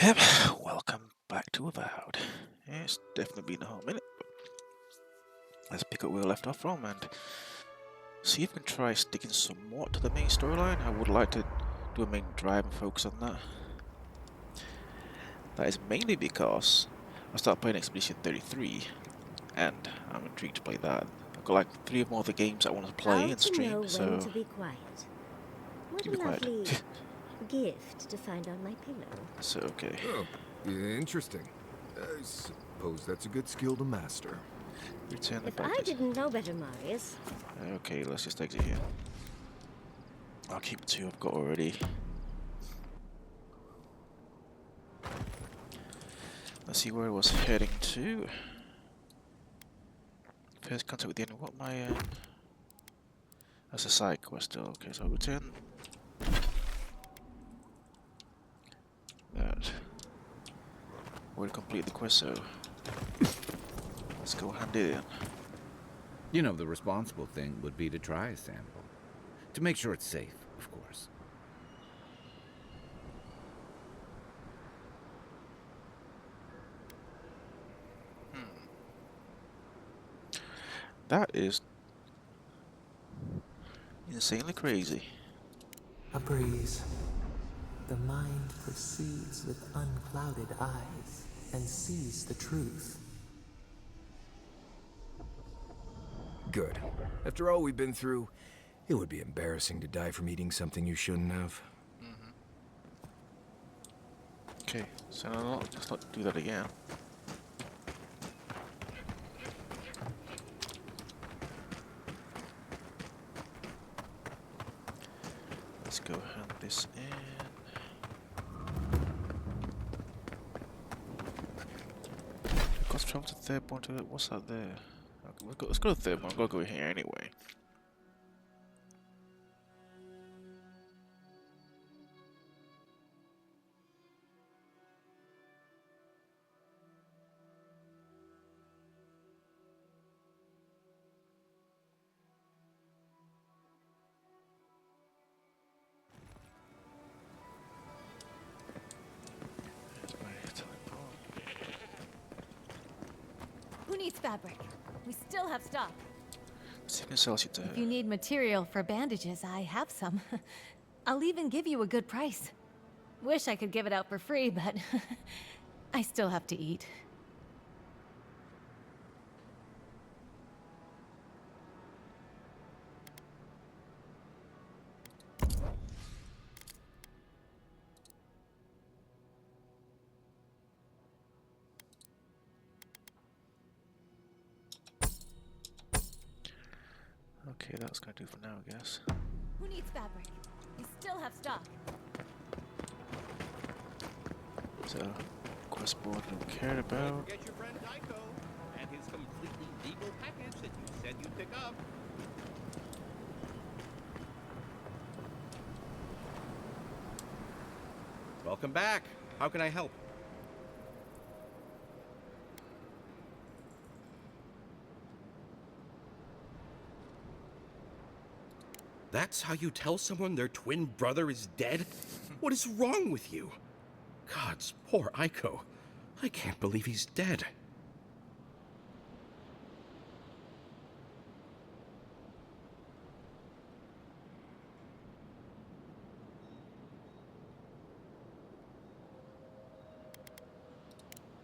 Yep, welcome back to Avowed. It's definitely been a whole minute, but let's pick up where we left off from and see if we can try sticking somewhat to the main storyline. I would like to do a main drive and focus on that. That is mainly because I started playing Expedition 33 and I'm intrigued to play that. I've got like 3 more of the games I want to play How and to stream, know when so to be quiet. What keep a it quiet. lovely gift to find on my pillow. So, okay. Oh, interesting. I suppose that's a good skill to master. Return the If I package. didn't know better, Marius. Okay, let's just exit here. I'll keep the 2 I've got already. Let's see where I was heading to. First contact with the enemy. What my that's a side quest still. Okay, so I'll return that. We'll complete the quest, so let's go hand it in. You know, the responsible thing would be to try a sample. To make sure it's safe, of course. That is insanely crazy. A breeze. The mind perceives with unclouded eyes and sees the truth. Good. After all we've been through, it would be embarrassing to die from eating something you shouldn't have. Okay, so let's not do that again. Let's go hand this in. Let's travel to the third point. What's that there? Okay, let's go to the third one. I've got to go here anyway. Who needs fabric? We still have stock. Second Celsius. If you need material for bandages, I have some. I'll even give you a good price. Wish I could give it out for free, but I still have to eat. Okay, that's gonna do for now, I guess. Who needs fabric? We still have stock. So, quest board don't care about. Get your friend Tycho and his completely legal package that you said you'd pick up. Welcome back. How can I help? That's how you tell someone their twin brother is dead? What is wrong with you? Gods, poor Aiko. I can't believe he's dead.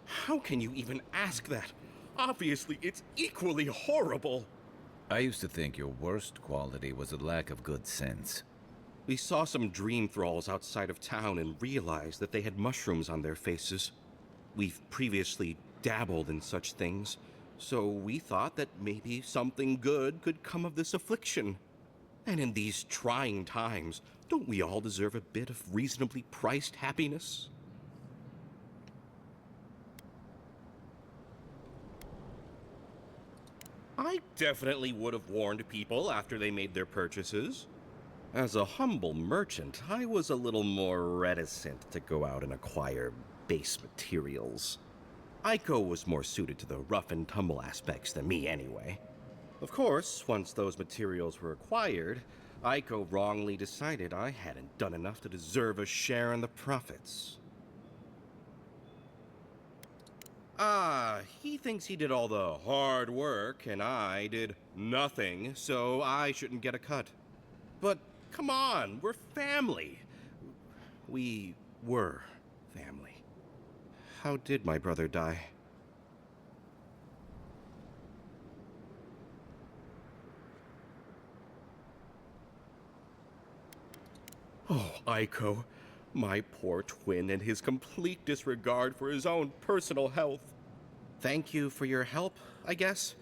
How can you even ask that? Obviously, it's equally horrible. I used to think your worst quality was a lack of good sense. We saw some dream thralls outside of town and realized that they had mushrooms on their faces. We've previously dabbled in such things, so we thought that maybe something good could come of this affliction. And in these trying times, don't we all deserve a bit of reasonably priced happiness? I definitely would have warned people after they made their purchases. As a humble merchant, I was a little more reticent to go out and acquire base materials. Aiko was more suited to the rough and tumble aspects than me anyway. Of course, once those materials were acquired, Aiko wrongly decided I hadn't done enough to deserve a share in the profits. He thinks he did all the hard work and I did nothing, so I shouldn't get a cut. But come on, we're family. We were family. How did my brother die? Oh, Aiko. My poor twin and his complete disregard for his own personal health. Thank you for your help, I guess.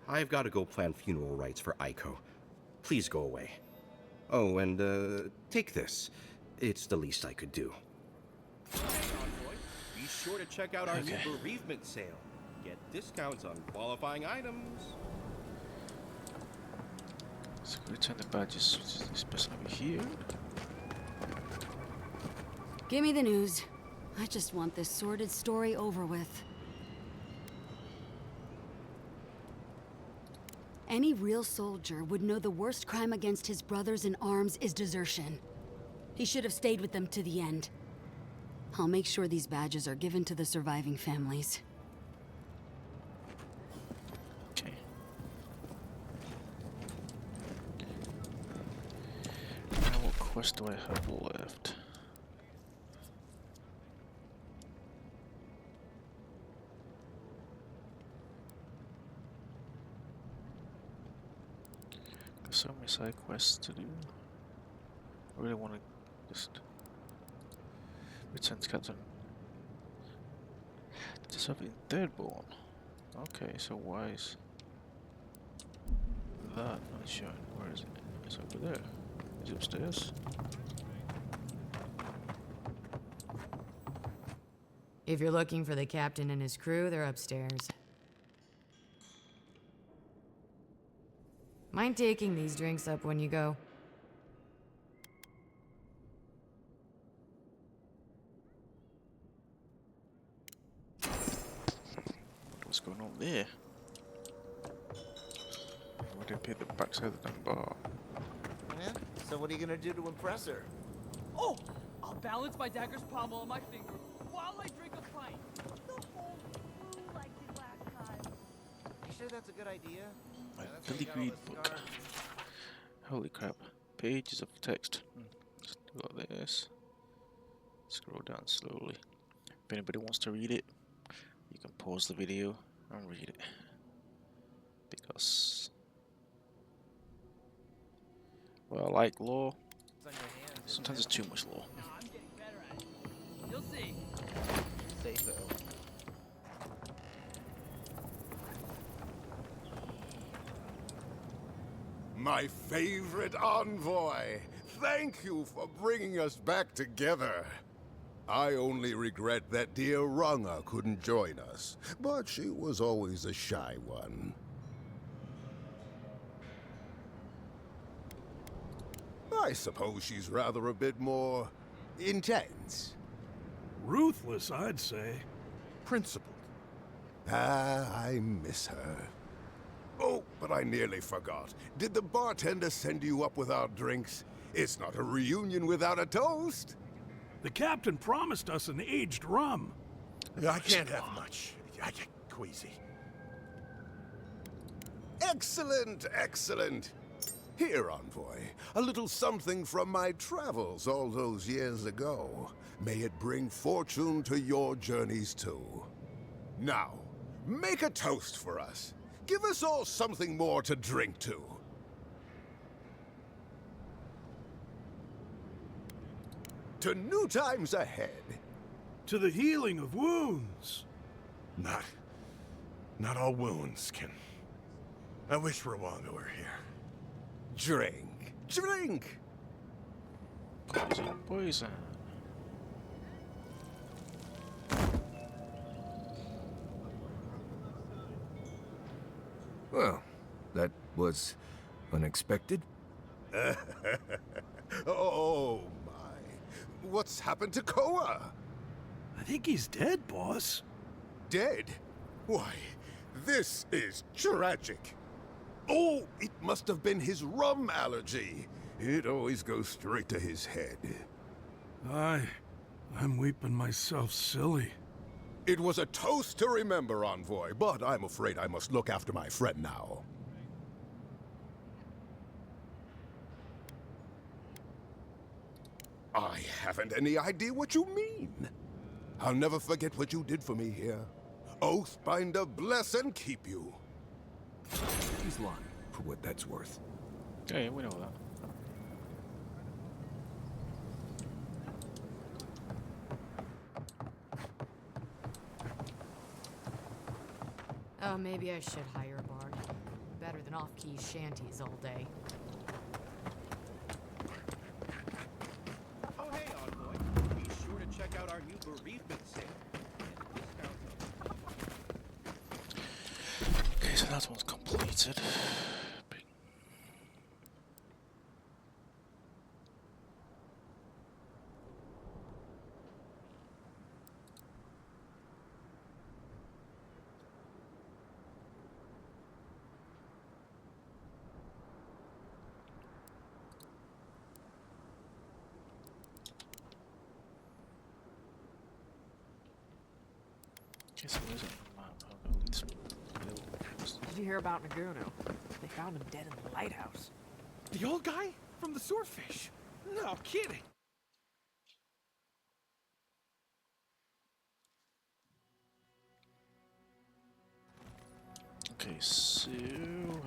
I've got to go plan funeral rites for Aiko. Please go away. Oh, and, take this. It's the least I could do. Be sure to check out our new bereavement sale. Get discounts on qualifying items. So return the badges. Is this person over here? Give me the news. I just want this sordid story over with. Any real soldier would know the worst crime against his brothers in arms is desertion. He should have stayed with them to the end. I'll make sure these badges are given to the surviving families. Okay. Now what quest do I have left? There's so many side quests to do. I really want to just return to Captain. Just something thirdborn. Okay, so why is that not showing? Where is it? It's over there. Is it upstairs? If you're looking for the captain and his crew, they're upstairs. Mind taking these drinks up when you go? What's going on there? Why did I pay the backside of the damn bar? Yeah? So what are you gonna do to impress her? Oh! I'll balance my dagger's pommel on my finger while I drink a pint. The whole crew like it last time. You sure that's a good idea? My Yeah, that's why you got all filigree this book. scar. Holy crap. Pages of text. Just do all this. Scroll down slowly. If anybody wants to read it, you can pause the video and read it. Because, well, like law, It's on your hands, isn't sometimes it? it's too much law. No, I'm getting better at it. You'll see. Say so. My favorite envoy! Thank you for bringing us back together. I only regret that dear Runga couldn't join us, but she was always a shy one. I suppose she's rather a bit more intense. Ruthless, I'd say. Principled. Ah, I miss her. Oh, but I nearly forgot. Did the bartender send you up with our drinks? It's not a reunion without a toast. The captain promised us an aged rum. I can't have much. I get queasy. Excellent, excellent. Here, envoy, a little something from my travels all those years ago. May it bring fortune to your journeys too. Now, make a toast for us. Give us all something more to drink to. To new times ahead. To the healing of wounds. Not all wounds can... I wish Rwanda were here. Drink. Drink! Poison, poison. Well, that was unexpected. Oh, my. What's happened to Koa? I think he's dead, boss. Dead? Why, this is tragic. Oh, it must have been his rum allergy. It always goes straight to his head. I'm weeping myself silly. It was a toast to remember, Envoy, but I'm afraid I must look after my friend now. I haven't any idea what you mean. I'll never forget what you did for me here. Oathbinder bless and keep you. He's lying, for what that's worth. Yeah, we know that. Oh, maybe I should hire a bard. Better than off-key shanties all day. Oh, hey, Envoy. Be sure to check out our new bereavement sale. Okay, so that one's completed. Okay, so there's a map. I'll go get some buildings. Did you hear about Naguno? They found him dead in the lighthouse. The old guy from the swordfish? No kidding. Okay, so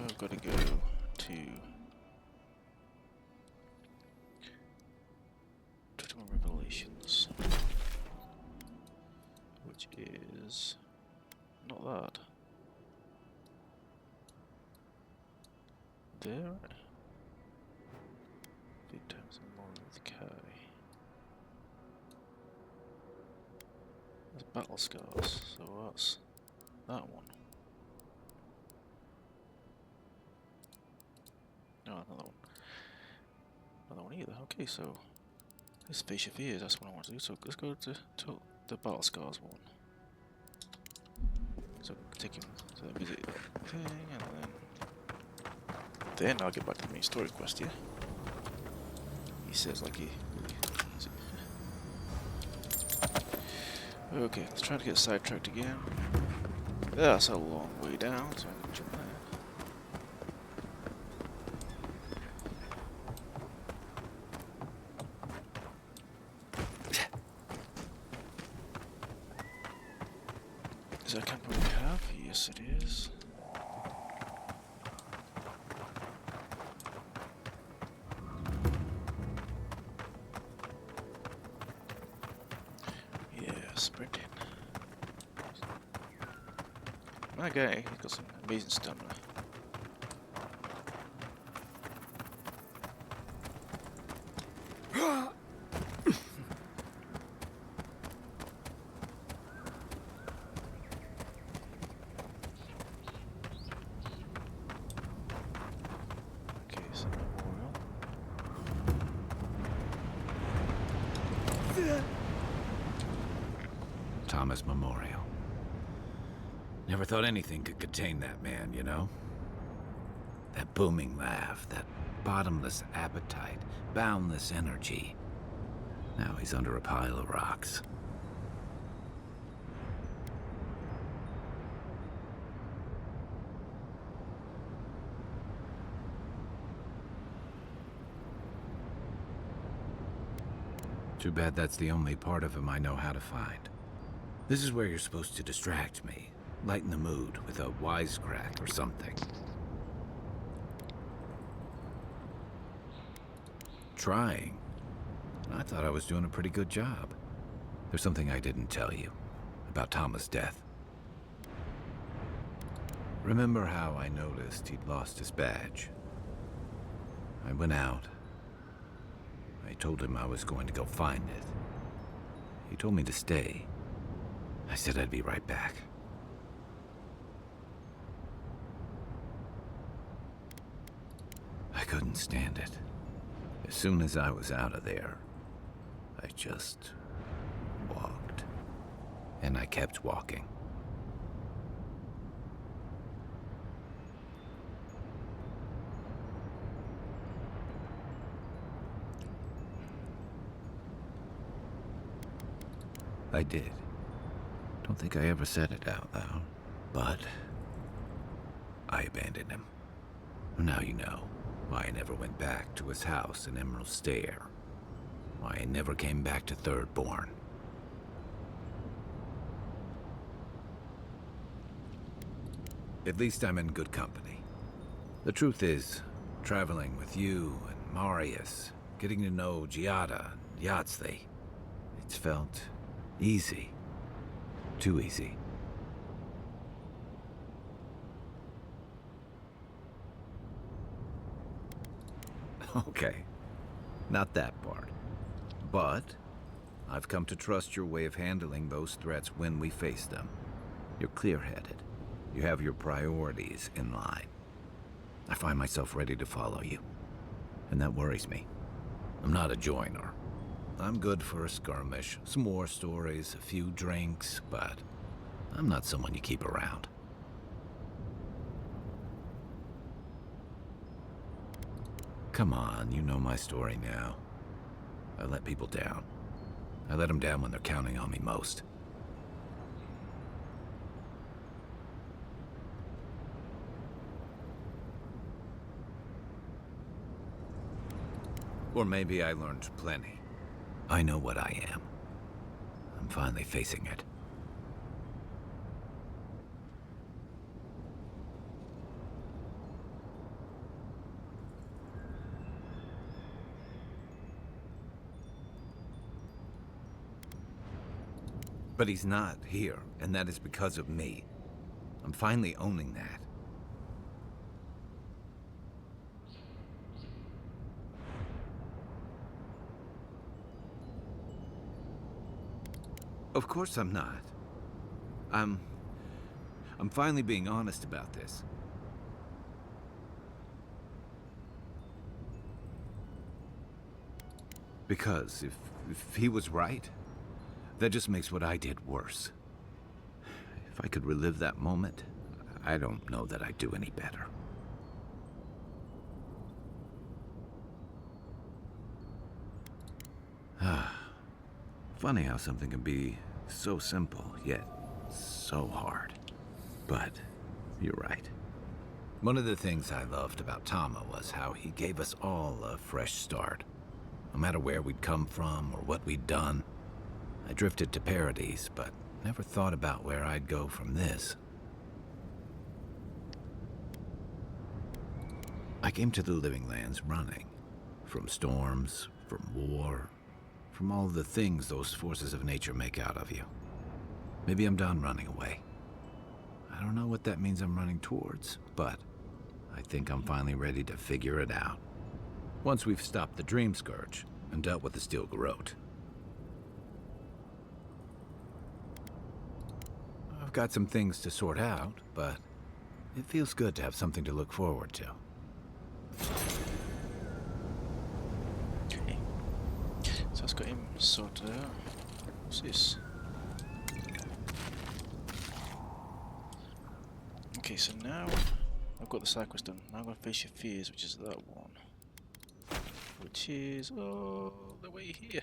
I've got to go to 21 Revelations, which is not that. There. Big times more with Kai. There's battle scars, so that's that one. No, another one. Another one either. Okay, so this Face of Fears, that's what I want to do. So let's go to the battle scars one. So take him to visit that thing, and then I'll get back to the main story quest. Yeah. He says like he. Okay, let's try to get sidetracked again. That's a long way down, so I'm gonna jump there. Is that camp we have? Yes, it is. Yeah, sprinting. My guy, he's got some amazing stamina. Okay, so memorial. Thomas Memorial. Never thought anything could contain that man, you know? That booming laugh, that bottomless appetite, boundless energy. Now he's under a pile of rocks. Too bad that's the only part of him I know how to find. This is where you're supposed to distract me, lighten the mood with a wisecrack or something. Trying? I thought I was doing a pretty good job. There's something I didn't tell you about Thomas' death. Remember how I noticed he'd lost his badge? I went out. I told him I was going to go find it. He told me to stay. I said I'd be right back. I couldn't stand it. As soon as I was out of there, I just walked. And I kept walking. I did. don't think I ever said it out loud, but I abandoned him. Now you know why I never went back to his house in Emerald Stair. Why I never came back to Thirdborn. At least I'm in good company. The truth is, traveling with you and Marius, getting to know Giada and Yahtzee, it's felt easy. Too easy. Okay, not that part. But I've come to trust your way of handling those threats when we face them. You're clear-headed. You have your priorities in line. I find myself ready to follow you, and that worries me. I'm not a joiner. I'm good for a skirmish, some war stories, a few drinks, but I'm not someone you keep around. Come on, you know my story now. I let people down. I let them down when they're counting on me most. Or maybe I learned plenty. I know what I am. I'm finally facing it. But he's not here, and that is because of me. I'm finally owning that. Of course I'm not. I'm finally being honest about this. Because if he was right, that just makes what I did worse. If I could relive that moment, I don't know that I'd do any better. Funny how something can be so simple, yet so hard. But you're right. One of the things I loved about Tama was how he gave us all a fresh start. No matter where we'd come from or what we'd done. I drifted to Paradise, but never thought about where I'd go from this. I came to the Living Lands running. From storms, from war, from all the things those forces of nature make out of you. Maybe I'm done running away. I don't know what that means I'm running towards, but I think I'm finally ready to figure it out. Once we've stopped the Dream Scourge and dealt with the Steel Garrote. I've got some things to sort out, but it feels good to have something to look forward to. Okay. So let's got him sorted out. What's this? Okay, so now I've got the side quest done. Now I'm going to face your fears, which is that one. Which is all the way here.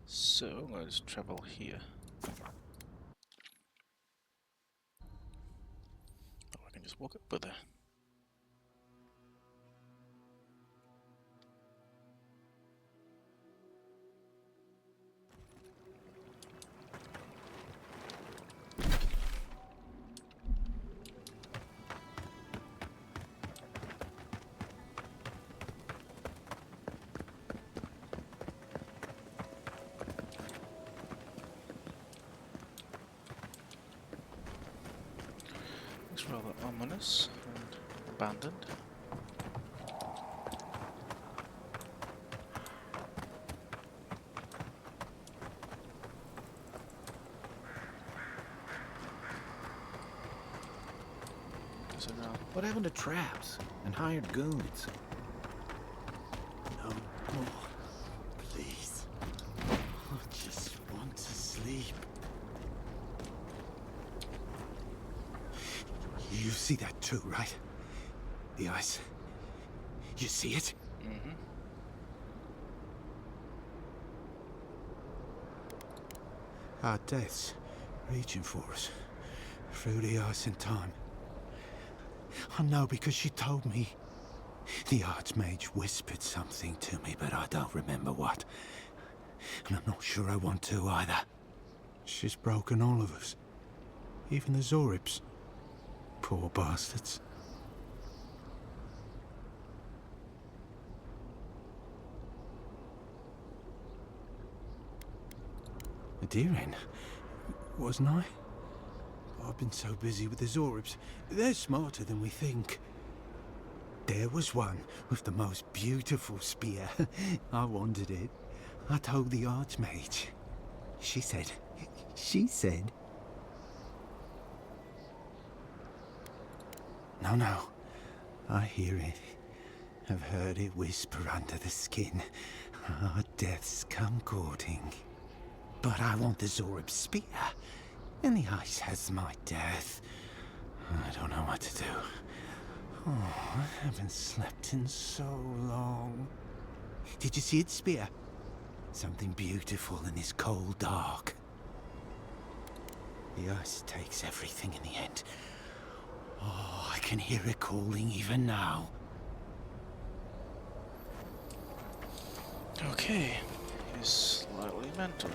So I'm going to just travel here. Oh, I can just walk up with there. Looks rather ominous and abandoned. What happened to traps and hired goons? No more. Please. I just want to sleep. You see that too, right? The ice. You see it? Mm-hmm. Our deaths reaching for us. Through the ice and time. I know because she told me. The Archmage whispered something to me, but I don't remember what. And I'm not sure I want to either. She's broken all of us. Even the Zoribs. Poor bastards. A deer-hen, wasn't I? I've been so busy with the Zoribs. They're smarter than we think. There was one with the most beautiful spear. I wanted it. I told the Archmage. She said... No. I hear it. I've heard it whisper under the skin. Our deaths come courting. But I want the Zorib spear. And the ice has my death. I don't know what to do. Oh, I haven't slept in so long. Did you see its spear? Something beautiful in this cold dark. The ice takes everything in the end. Oh, I can hear it calling even now. Okay, he's slightly mental.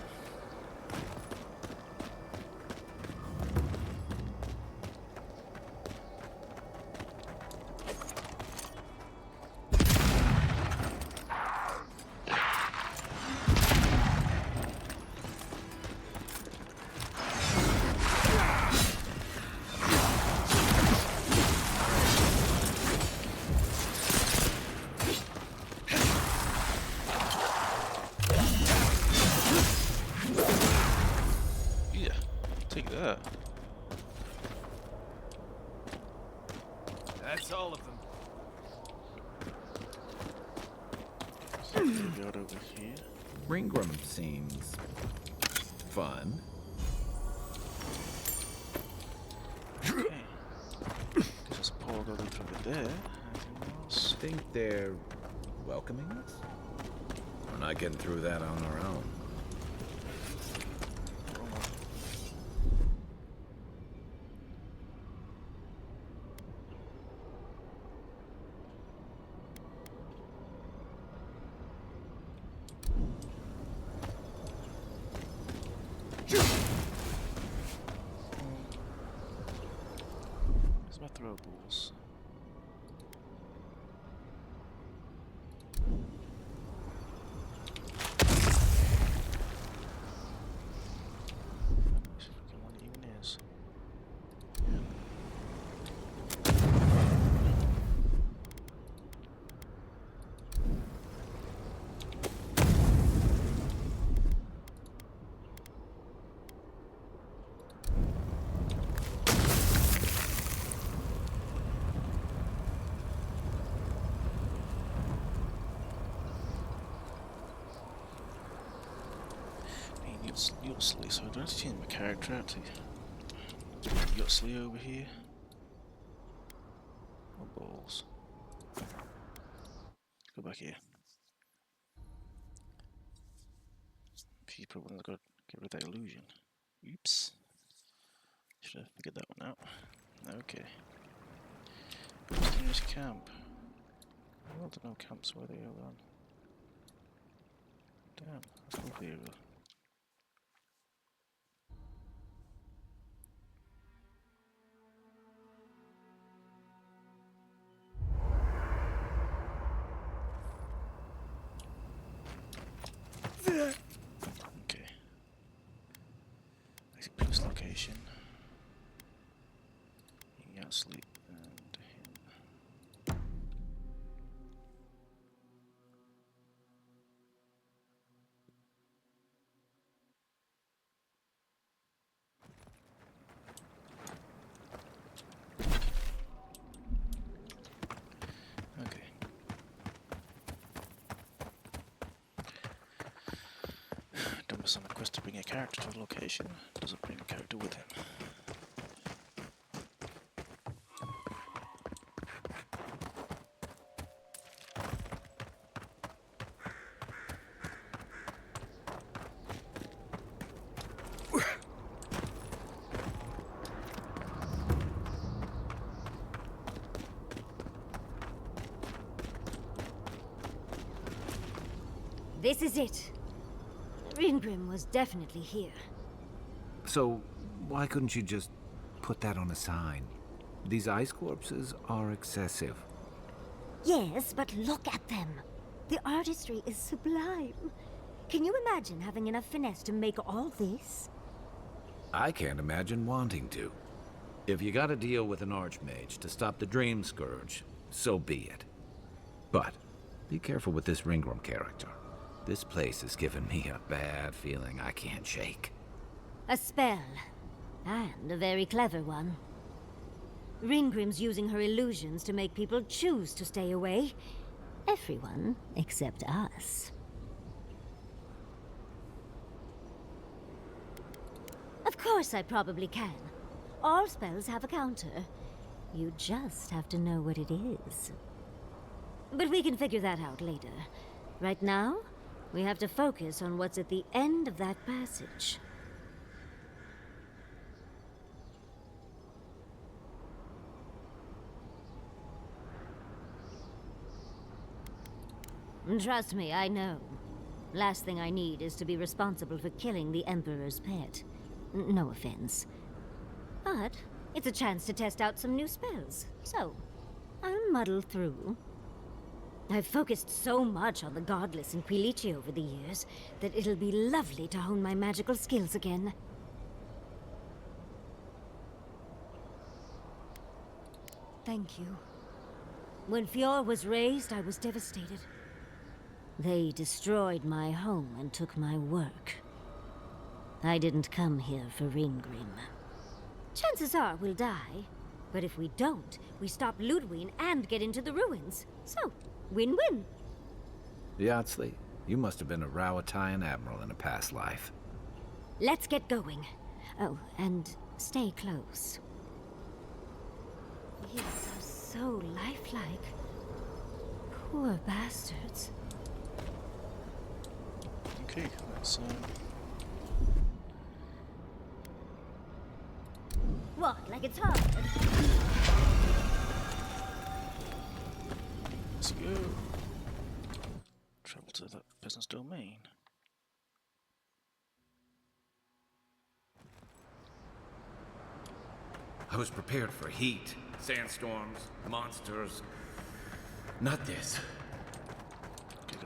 Take that. That's all of them. Out over here. Ringram seems fun. Okay. Guess there's a portal going through there. Anything else? Think they're welcoming us? We're not getting through that on our own. Where's my throwables? One even is. Yotsley, so I don't see my character actually. Yotsley over here. Oh balls. Go back here. She's probably got to get rid of that illusion. Oops. Should have figured that one out. Okay. Where's the nearest camp? Well, there are no camps where they are on. Damn, that's over here. Okay. Exit previous location. He can't sleep and him. Okay. Dumbus on a quest to bring a character to a location. Doesn't bring a character with him. this is it. Ringrim was definitely here. So, why couldn't you just put that on a sign? These ice corpses are excessive. Yes, but look at them. The artistry is sublime. Can you imagine having enough finesse to make all this? I can't imagine wanting to. If you gotta deal with an archmage to stop the Dream Scourge, so be it. But be careful with this Ringworm character. This place has given me a bad feeling I can't shake. A spell. And a very clever one. Ringgrim's using her illusions to make people choose to stay away. Everyone except us. Of course I probably can. All spells have a counter. You just have to know what it is. But we can figure that out later. Right now, we have to focus on what's at the end of that passage. Trust me, I know. Last thing I need is to be responsible for killing the Emperor's pet. No offense. But it's a chance to test out some new spells, so I'll muddle through. I've focused so much on the Godless and Quilici over the years that it'll be lovely to hone my magical skills again. Thank you. When Fjord was raised, I was devastated. They destroyed my home and took my work. I didn't come here for Ringgrim. Chances are we'll die, but if we don't, we stop Ludwig and get into the ruins. So, win-win. Yatsley, you must have been a Rowatayan admiral in a past life. Let's get going. Oh, and stay close. These are so lifelike. Poor bastards. Okay, let's What, like it's hard? let's go. Travel to that business domain. I was prepared for heat, sandstorms, monsters. Not this.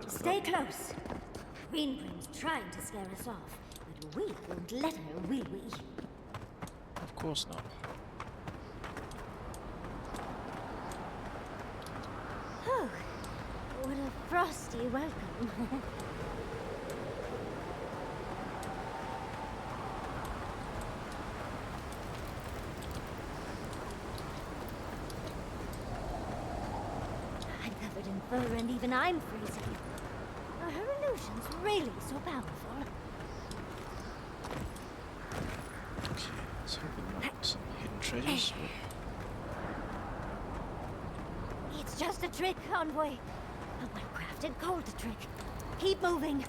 Stay close. Ringgrim's trying to scare us off, but we won't let her, will we? Of course not. Oh, what a frosty welcome. I'm covered in fur and even I'm freezing. Are her illusions really so powerful? Okay, let's hope we not some hidden treasures. It's just a trick, Envoy. A well-crafted cold trick. Keep moving.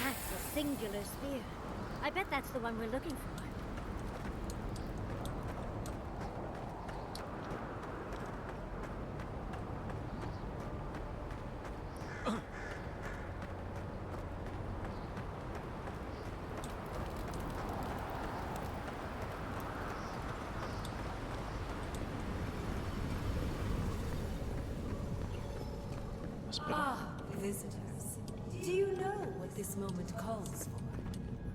That's a singular spear. I bet that's the one we're looking for. Ah, visitors. Do you know what this moment calls for?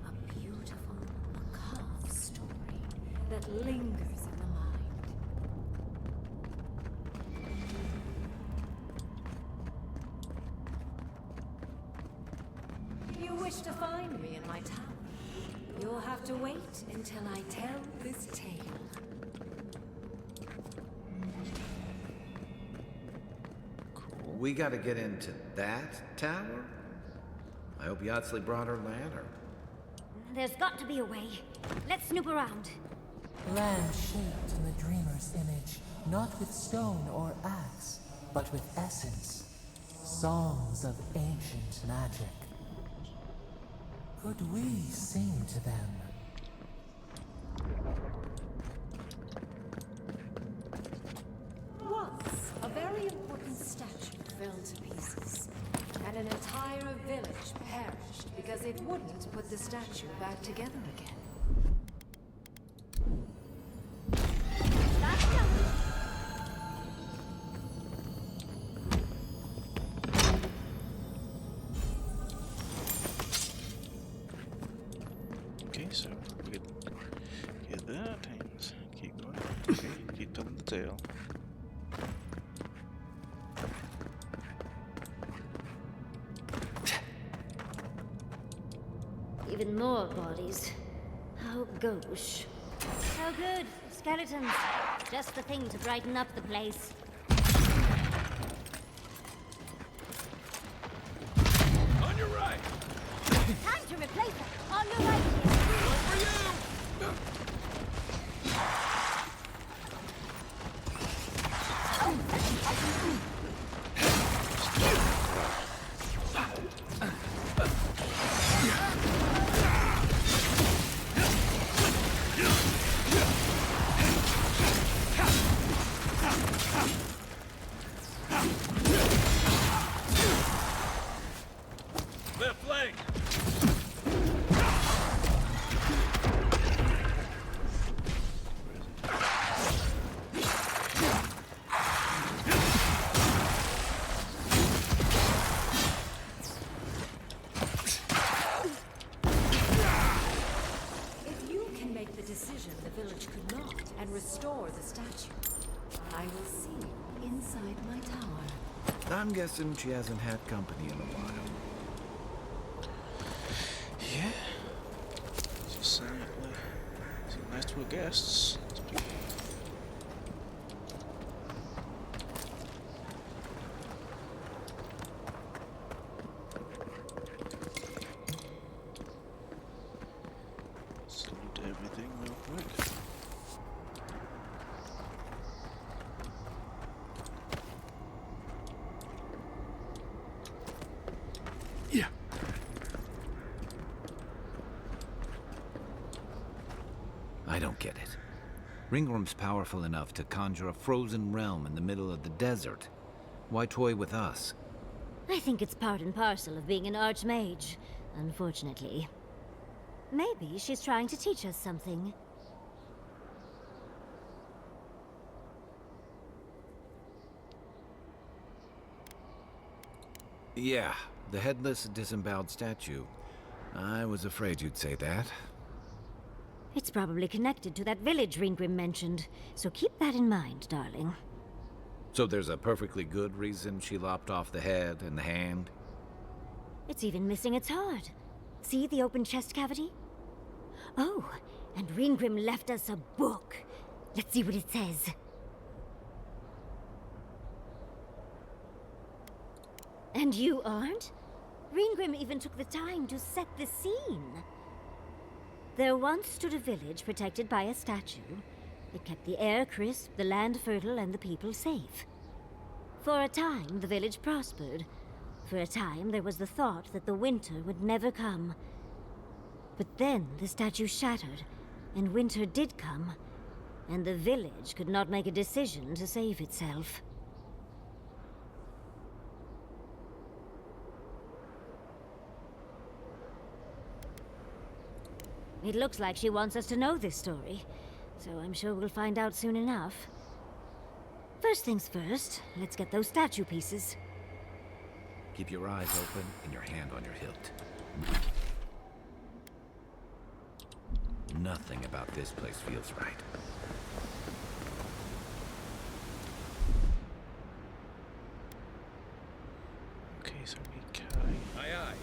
A beautiful, macabre story that lingers in the mind. You wish to find me in my tower? You'll have to wait until I tell this tale. We gotta get into that tower? I hope Yatsley brought her ladder. There's got to be a way. Let's snoop around. Land shaped in the dreamer's image, not with stone or axe, but with essence. Songs of ancient magic. could we sing to them? Once, a very important statue fell to pieces, and an entire village perished because it wouldn't put the statue back together again. Okay, so we get that and keep going. Okay, keep telling the tale. Even more bodies. Oh, gosh. Oh, good. Skeletons. Just the thing to brighten up the place. On your right! Time to replace her. On your right. For you! Left leg! If you can make the decision the village could not and restore the statue, I will see you inside my tower. I'm guessing she hasn't had company in a while. Yeah. So silently. So nice to our guests. Salute everything real quick. Yeah. I don't get it. Ringworm's powerful enough to conjure a frozen realm in the middle of the desert. Why toy with us? I think it's part and parcel of being an archmage, unfortunately. Maybe she's trying to teach us something. Yeah, the headless, disemboweled statue. I was afraid you'd say that. It's probably connected to that village Ringrim mentioned, so keep that in mind, darling. So there's a perfectly good reason she lopped off the head and the hand? It's even missing its heart. See the open chest cavity? Oh, and Ringrim left us a book. Let's see what it says. And you aren't? Ringrim even took the time to set the scene. There once stood a village protected by a statue. It kept the air crisp, the land fertile, and the people safe. For a time, the village prospered. For a time, there was the thought that the winter would never come. But then the statue shattered, and winter did come, and the village could not make a decision to save itself. It looks like she wants us to know this story, so I'm sure we'll find out soon enough. First things first, let's get those statue pieces. Keep your eyes open and your hand on your hilt. Nothing about this place feels right. Okay, so we carry. Aye, aye.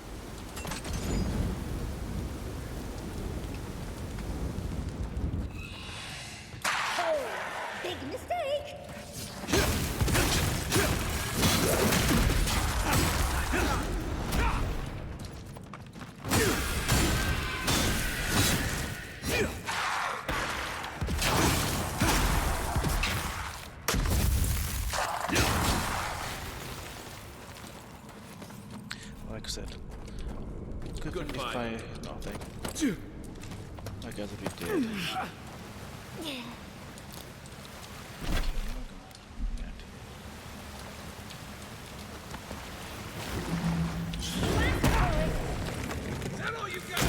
Big mistake! Like I said, good if I nothing. I guess if he did. Is that all you got?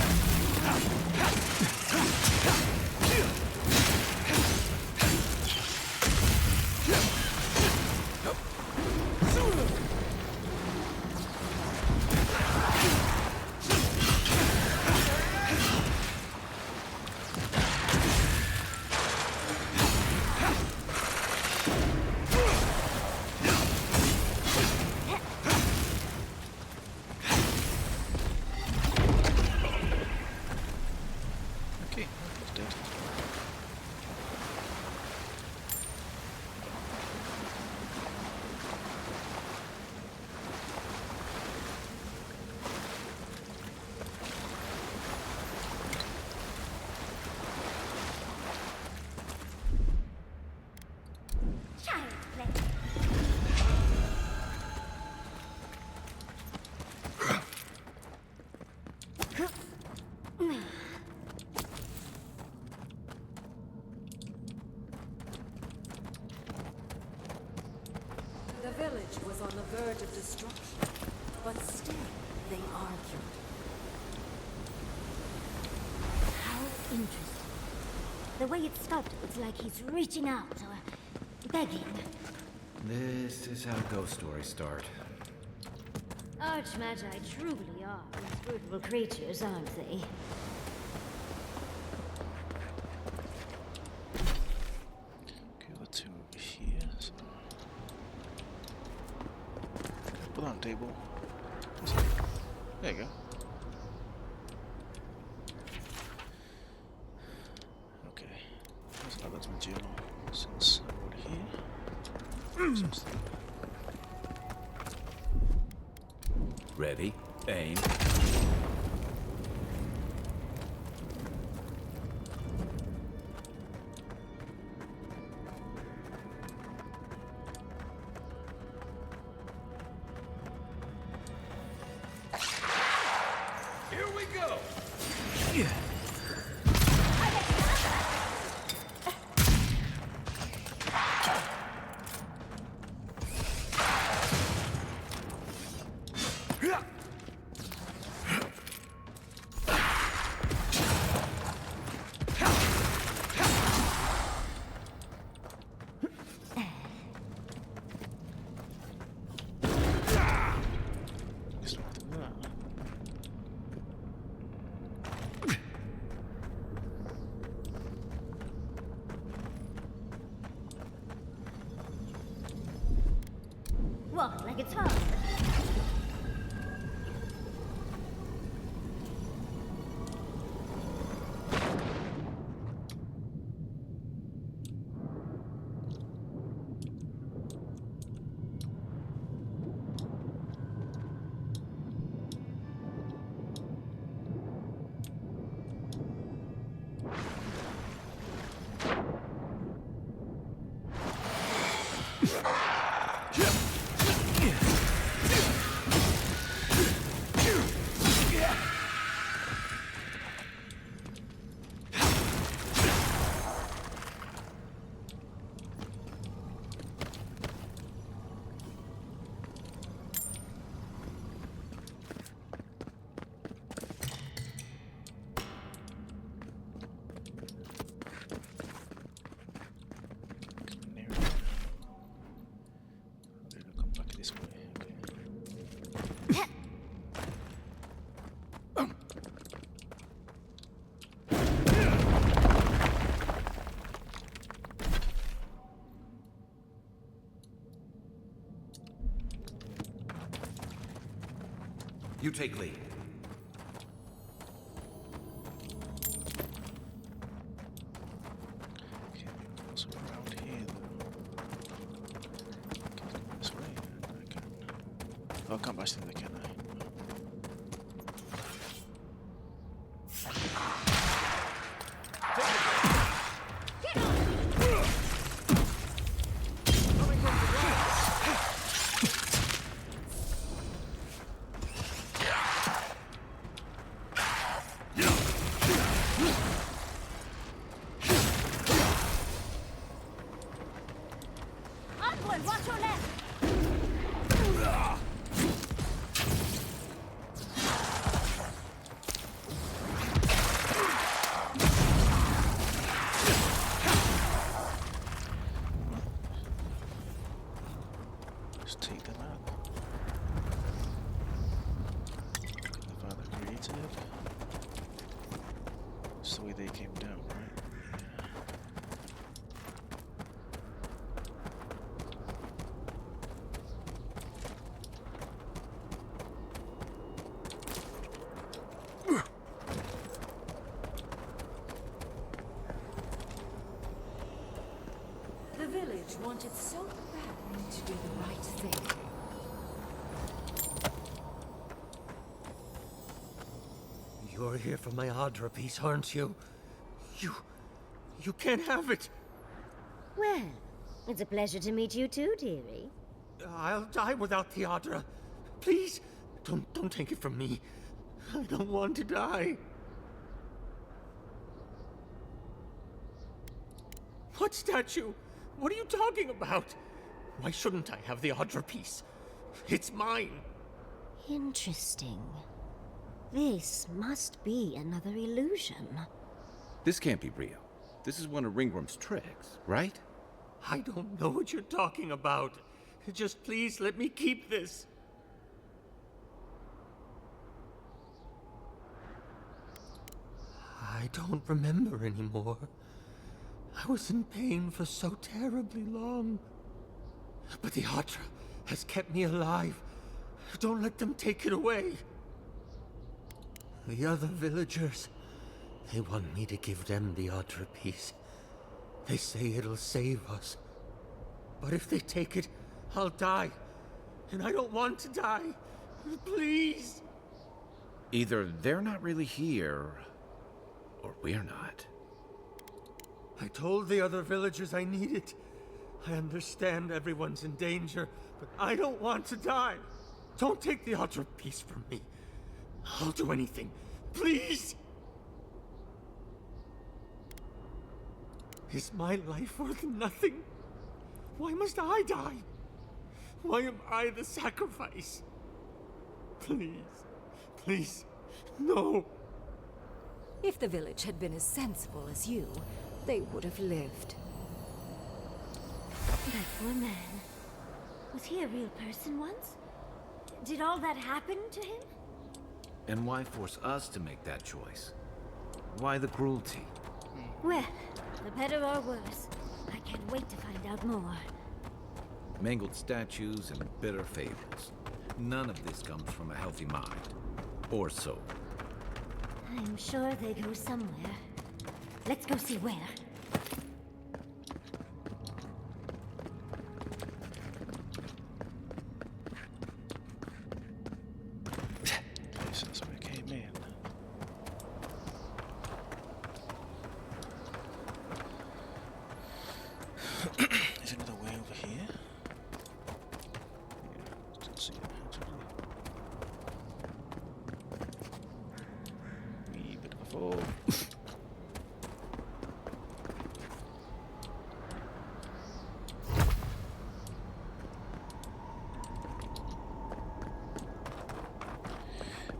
Okay, he's dead. The village was on the verge of destruction, but still they argued. How interesting. The way it's sculpted, it's like he's reaching out or begging. This is how ghost stories start. Archmagi truly are inscrutable creatures, aren't they? Okay, let's see over here. So. Put on table. There you go. Okay. Let's add that to my journal since I'm already here. Ready? Aim. Here we go. What, like it's hard? You take lead. Okay, also around here though. This way, I can. I'll come back to the can I? Yeah! Backward! Watch your left! Let's take them out. The Father created. It's the way they came down, right? The village wanted so badly to do the right thing. You're here for my Adra piece, aren't you? You can't have it. Well, it's a pleasure to meet you too, dearie. I'll die without the Adra. Please, don't take it from me. I don't want to die. What statue? What are you talking about? Why shouldn't I have the Adra piece? It's mine. Interesting. This must be another illusion. This can't be real. This is one of Ringworm's tricks, right? I don't know what you're talking about. Just please let me keep this. I don't remember anymore. I was in pain for so terribly long. But the Adra has kept me alive. Don't let them take it away. The other villagers, they want me to give them the Adra piece. They say it'll save us. But if they take it, I'll die. And I don't want to die. Please. Either they're not really here, or we're not. I told the other villagers I need it. I understand everyone's in danger, but I don't want to die. Don't take the Adra piece from me. I'll do anything. Please! Is my life worth nothing? Why must I die? Why am I the sacrifice? Please, please, no. If the village had been as sensible as you, they would have lived. That poor man. Was he a real person once? Did all that happen to him? And why force us to make that choice? Why the cruelty? Well, the better or worse. I can't wait to find out more. Mangled statues and bitter fables. None of this comes from a healthy mind. Or soul. I'm sure they go somewhere. Let's go see where. This is where I came in. Is another way over here? Yeah, don't see it actually. Wee bit of a fall.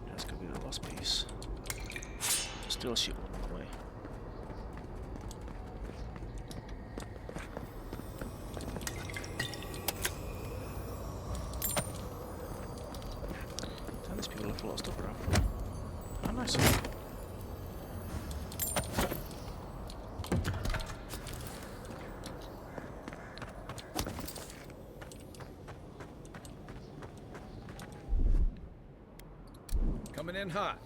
That's gonna be the last piece. Still shoot one way. Damn, these people left a lot of stuff around. Oh, nice. Coming in hot.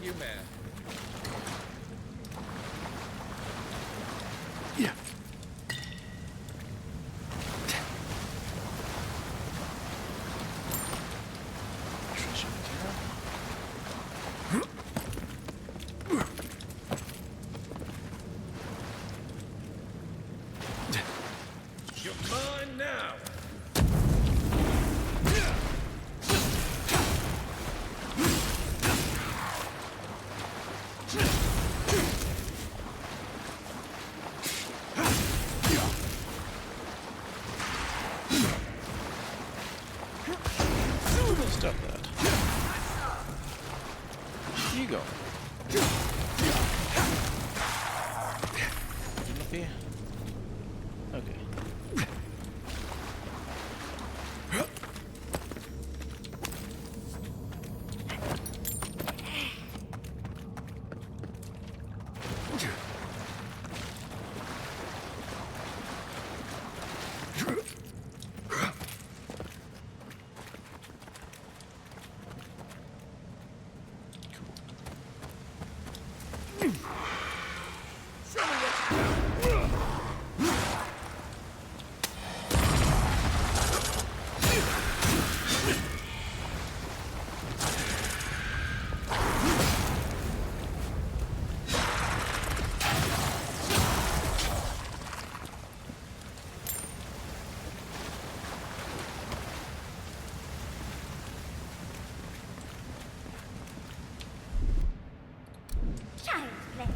you, man. Yeah. You're mine now. Stop that. Here you go. Enough here? Okay. Child's play.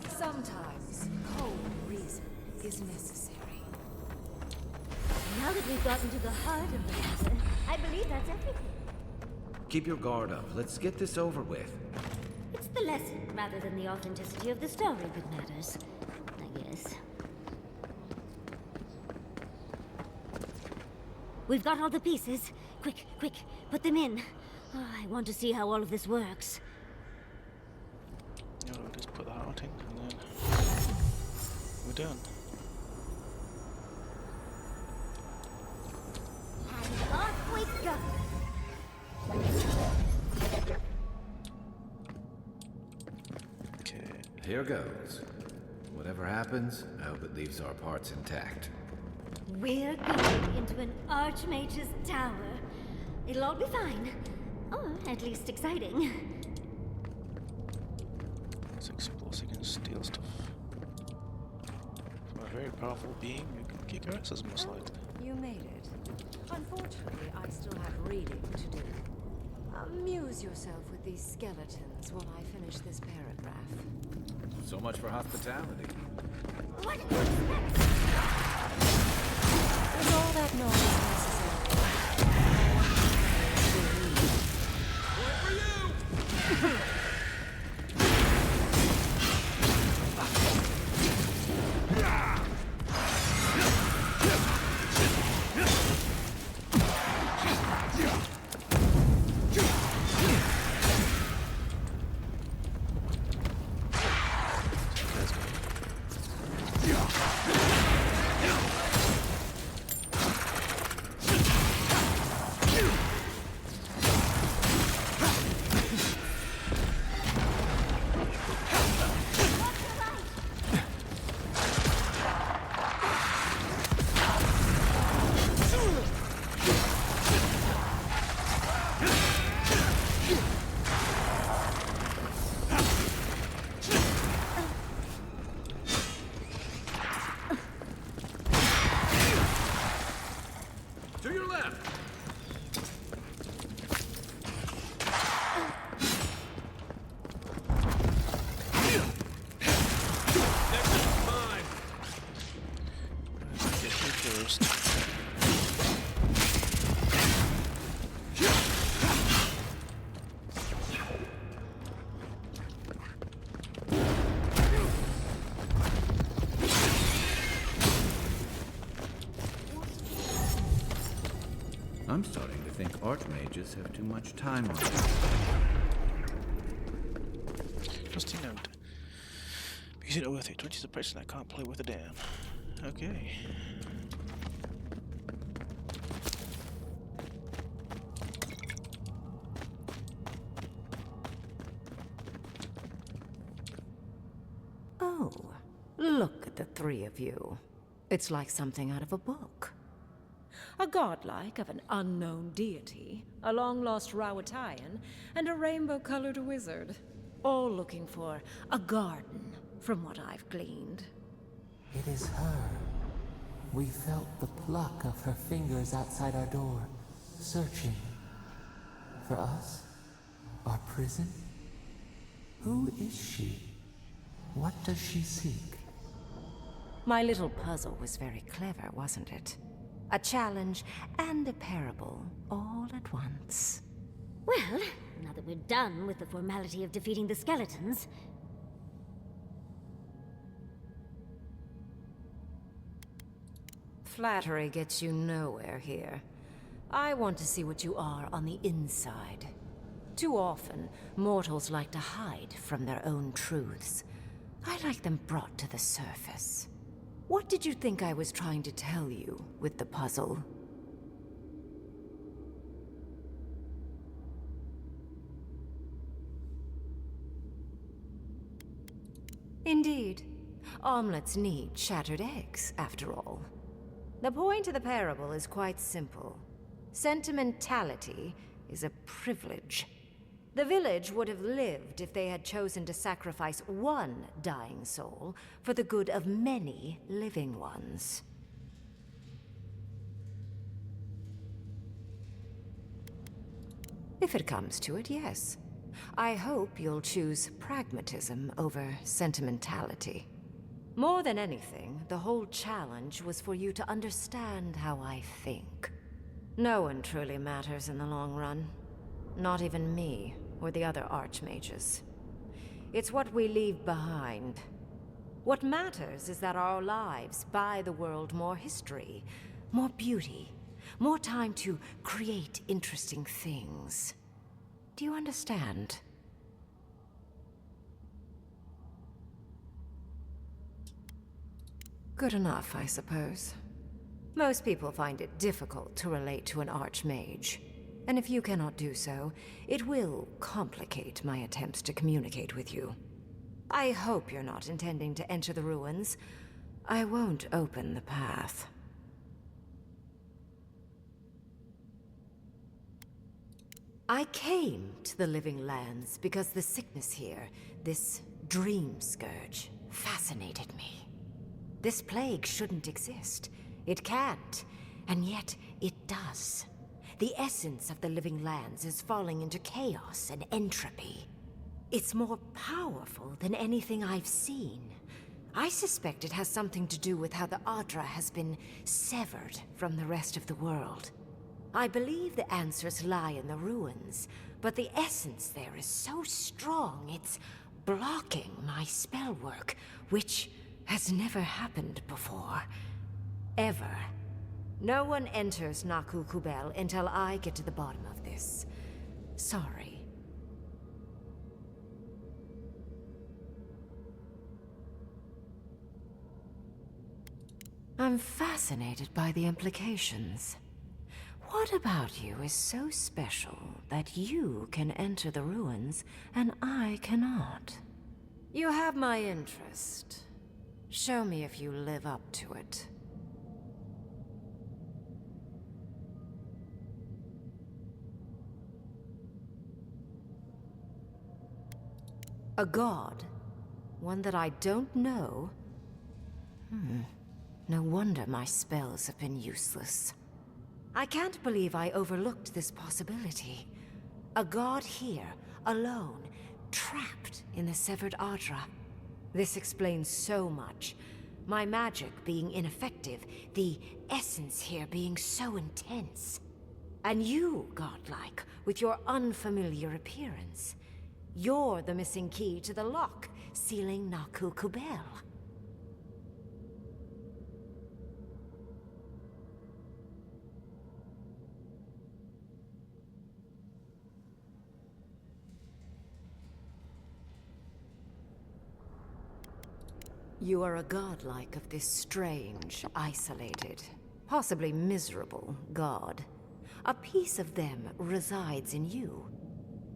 Sometimes cold reason is necessary. Now that we've gotten to the heart of the matter, I believe that's everything. Keep your guard up. Let's get this over with. It's the lesson rather than the authenticity of the story that matters, I guess. We've got all the pieces. Quick, quick, put them in. Oh, I want to see how all of this works. No, just put the heart in and then we're done. And off we go. Okay. Here goes. Whatever happens, I hope it leaves our parts intact. We're going into an Archmage's tower. It'll all be fine. Or at least exciting. It's explosive and steal stuff. From a very powerful being, you can kick our asses most likely. You made it. Unfortunately, I still have reading to do. Amuse yourself with these skeletons while I finish this paragraph. So much for hospitality. What did you expect? Was all that noise necessary? To your left! Next is mine! Get me first. I'm starting to think archmages have too much time on them. Trusty note. Because it's not worth it. 20's the price and I can't play with a damn. Okay. Oh, look at the three of you. It's like something out of a book. A godlike of an unknown deity, a long-lost Rawatayan, and a rainbow-colored wizard. All looking for a garden, from what I've gleaned. It is her. We felt the pluck of her fingers outside our door, searching. For us? Our prison? Who is she? What does she seek? My little puzzle was very clever, wasn't it? A challenge and a parable, all at once. Well, now that we're done with the formality of defeating the skeletons... Flattery gets you nowhere here. I want to see what you are on the inside. Too often, mortals like to hide from their own truths. I like them brought to the surface. What did you think I was trying to tell you with the puzzle? Indeed. Omelets need shattered eggs, after all. The point of the parable is quite simple. Sentimentality is a privilege. The village would have lived if they had chosen to sacrifice one dying soul for the good of many living ones. If it comes to it, yes. I hope you'll choose pragmatism over sentimentality. More than anything, the whole challenge was for you to understand how I think. No one truly matters in the long run. Not even me, or the other archmages. It's what we leave behind. What matters is that our lives buy the world more history, more beauty, more time to create interesting things. Do you understand? Good enough, I suppose. Most people find it difficult to relate to an archmage. And if you cannot do so, it will complicate my attempts to communicate with you. I hope you're not intending to enter the ruins. I won't open the path. I came to the Living Lands because the sickness here, this dream scourge, fascinated me. This plague shouldn't exist. It can't, and yet it does. The essence of the Living Lands is falling into chaos and entropy. It's more powerful than anything I've seen. I suspect it has something to do with how the Adra has been severed from the rest of the world. I believe the answers lie in the ruins, but the essence there is so strong it's blocking my spell work, which has never happened before. Ever. No one enters Naku Kubel until I get to the bottom of this. Sorry. I'm fascinated by the implications. What about you is so special that you can enter the ruins and I cannot? You have my interest. Show me if you live up to it. A god? One that I don't know? No wonder my spells have been useless. I can't believe I overlooked this possibility. A god here, alone, trapped in the severed Adra. This explains so much. My magic being ineffective, the essence here being so intense. And you, godlike, with your unfamiliar appearance. You're the missing key to the lock, sealing Naku Kubel. You are a godlike of this strange, isolated, possibly miserable god. A piece of them resides in you.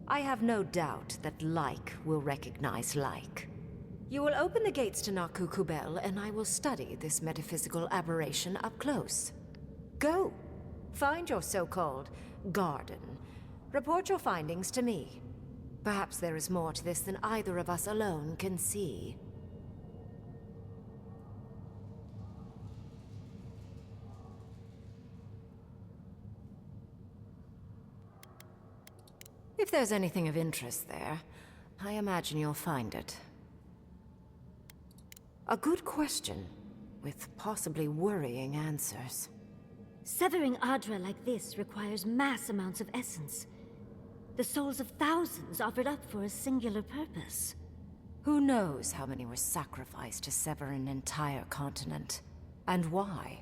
I have no doubt that like will recognize like. You will open the gates to Naku Kubel, and I will study this metaphysical aberration up close. Go. Find your so-called garden. Report your findings to me. Perhaps there is more to this than either of us alone can see. If there's anything of interest there, I imagine you'll find it. A good question, with possibly worrying answers. Severing Adra like this requires mass amounts of essence. The souls of thousands offered up for a singular purpose. Who knows how many were sacrificed to sever an entire continent? And why?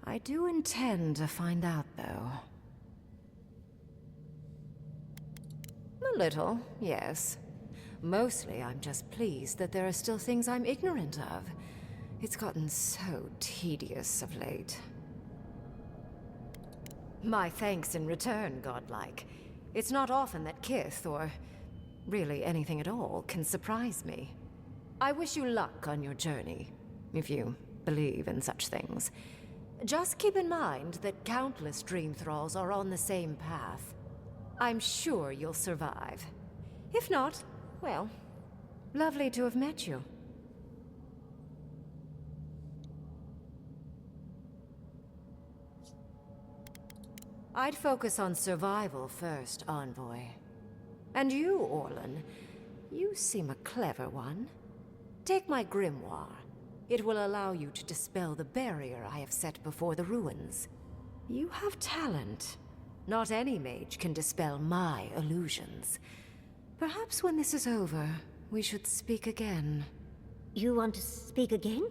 I do intend to find out, though. A little, yes. Mostly, I'm just pleased that there are still things I'm ignorant of. It's gotten so tedious of late. My thanks in return, godlike. It's not often that Kith, or really anything at all, can surprise me. I wish you luck on your journey, if you believe in such things. Just keep in mind that countless dream thralls are on the same path. I'm sure you'll survive. If not, well, lovely to have met you. I'd focus on survival first, Envoy. And you, Orlan, you seem a clever one. Take my grimoire. It will allow you to dispel the barrier I have set before the ruins. You have talent. Not any mage can dispel my illusions. Perhaps when this is over, we should speak again. You want to speak again?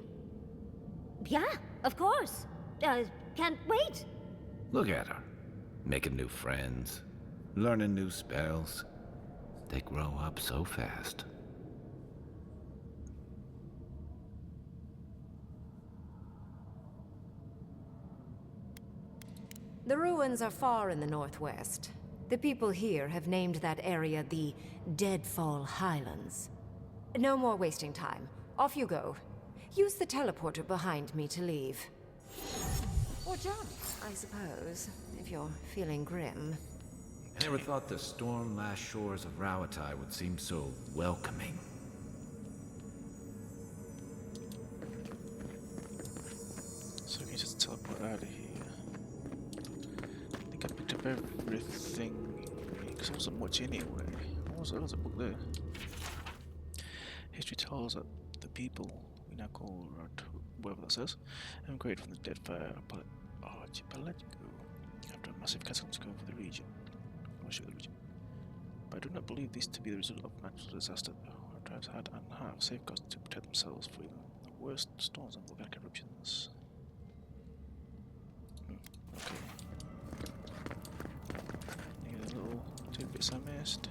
Yeah, of course. Can't wait. Look at her. Making new friends, learning new spells. They grow up so fast. The ruins are far in the northwest. The people here have named that area the Deadfall Highlands. No more wasting time. Off you go. Use the teleporter behind me to leave. Or jump, I suppose, if you're feeling grim. I never thought the storm-lashed shores of Rawatai would seem so welcoming. So we can just teleport out of here. I think I picked up everything, because there wasn't much anyway. There was a book there. History tells that the people we now call, or whatever that says, emigrated from the dead fire archipelago after a massive cataclysm over the region. But I do not believe this to be the result of natural disaster. Our tribes had and have safeguards to protect themselves from even the worst storms and volcanic eruptions. Okay. Need a little tidbits I missed.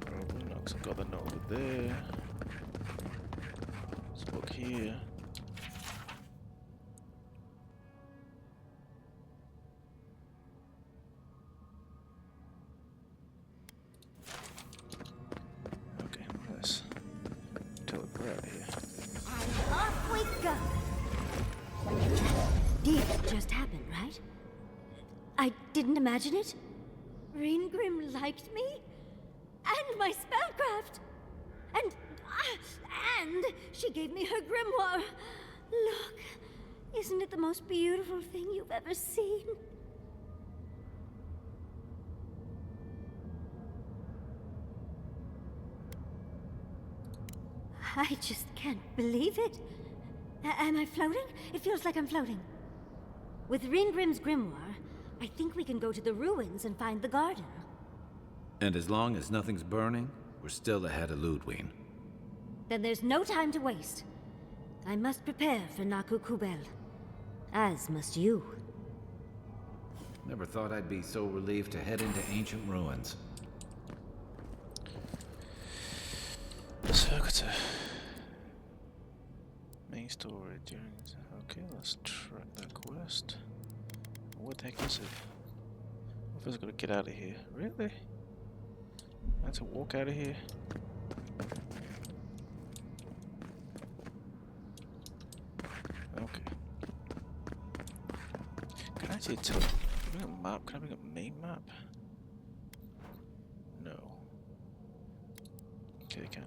Probably not, because I've got the note over there. This book here. Okay, let's teleport out of here. And off we go! Did just happen, right? I didn't imagine it. Reengrim liked me? And my spellcraft! And she gave me her grimoire. Look, isn't it the most beautiful thing you've ever seen? I just can't believe it. Am I floating? It feels like I'm floating. With Reengrim's grimoire, I think we can go to the ruins and find the garden. And as long as nothing's burning, we're still ahead of Ludwig. Then there's no time to waste. I must prepare for Naku Kubel. As must you. Never thought I'd be so relieved to head into ancient ruins. main story during. Okay, let's track that quest. What the heck is it? What if I was gonna get out of here? Really? I had to walk out of here? Okay. Can I actually tell? Can I bring a map? Can I bring a main map? No. Okay, I can.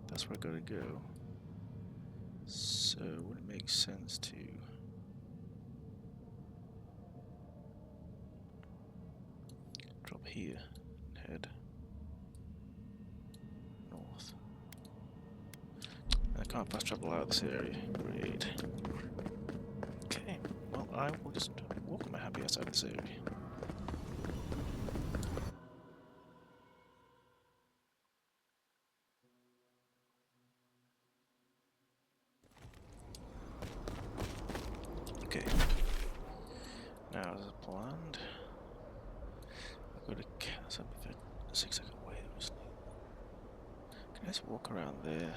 That's where I gotta go. So, would it make sense to drop here and head north? I can't fast travel out of this area. Great. Okay, well, I will just walk my happy ass out of this area. Okay. Now, as planned, I've got to cast up if it 6-second wait. Can I just walk around there?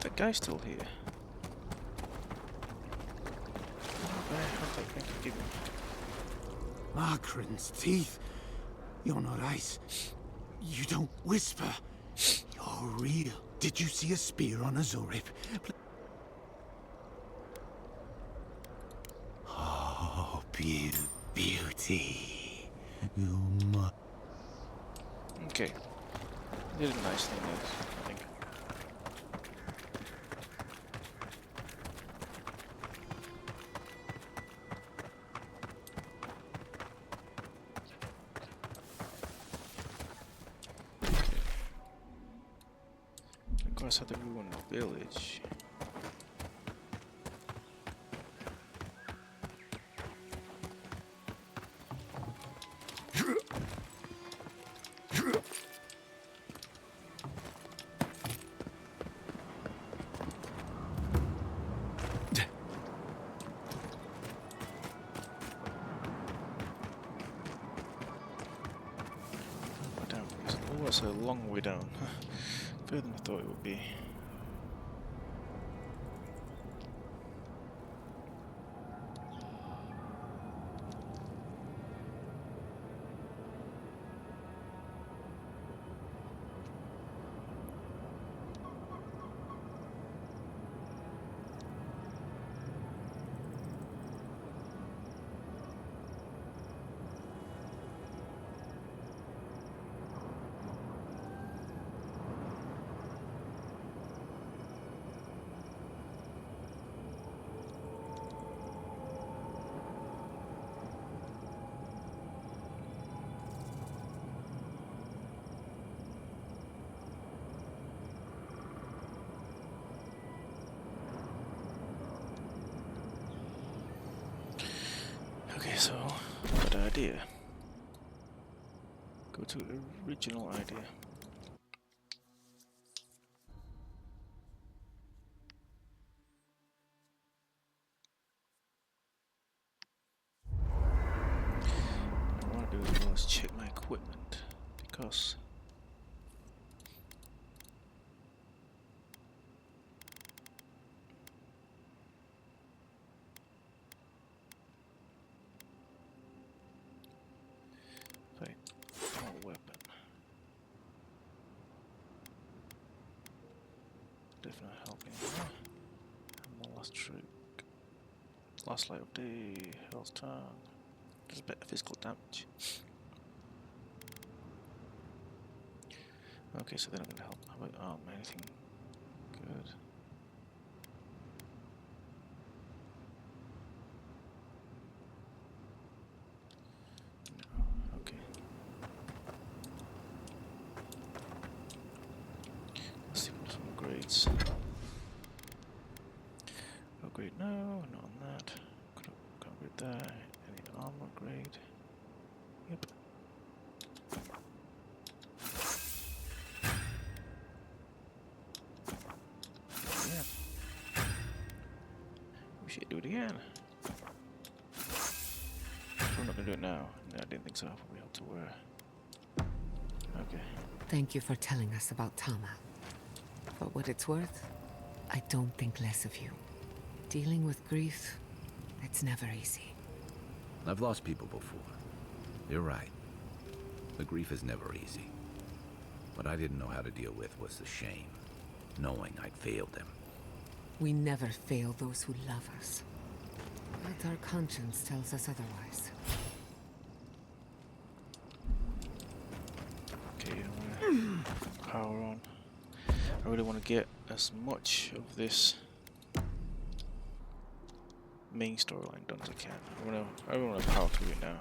That guy's still here. Margaren's teeth. You're not ice. You don't whisper. You're real. Did you see a spear on a Zorip? Oh, beauty. You must. Okay. Did a nice thing there, I think. Across at the ruined village. Oh, that's a long way down. Further than I thought it would be. Okay, so, good idea. Go to original idea. What I want to do as well is check my equipment, because wait, oh, weapon. Definitely helping. And the last trick. Last light of day, health turn. Does better physical damage. Okay, so they're not gonna help. How about anything good? No, okay. Let's see what some grades. Upgrade no, not on that. Could upgrade that. Any armor grade? Yep. Yeah. shit, do it again. I'm not gonna do it now. No, I didn't think so. I'll probably have to okay. Thank you for telling us about Tama. For what it's worth, I don't think less of you. Dealing with grief, it's never easy. I've lost people before. You're right. The grief is never easy. What I didn't know how to deal with was the shame, knowing I'd failed them. We never fail those who love us. But our conscience tells us otherwise. Okay, power on. I really want to get as much of this main storyline done as I can. I want to power through it now.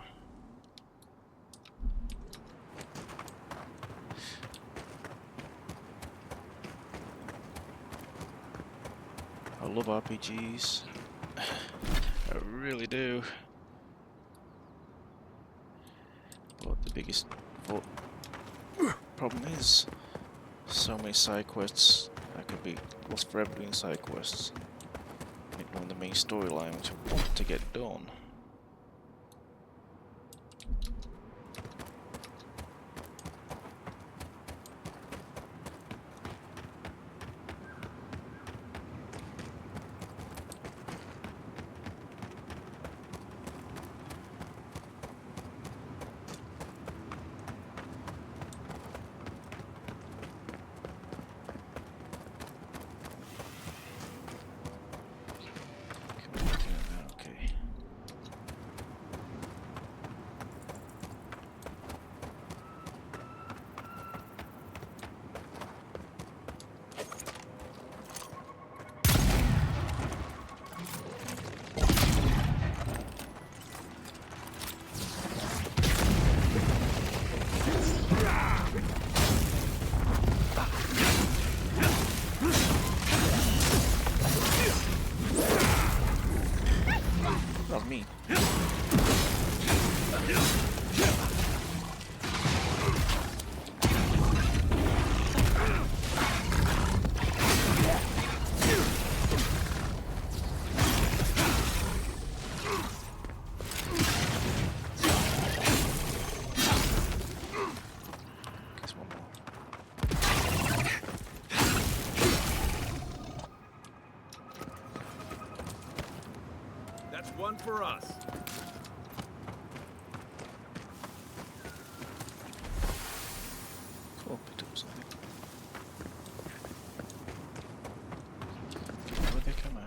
I love RPGs. I really do. But the biggest problem is so many side quests. I could be lost forever doing side quests. Ignoring the main storyline, which I want to get done. Not me. One for us. Cool, picked up something. Okay, where the heck am I?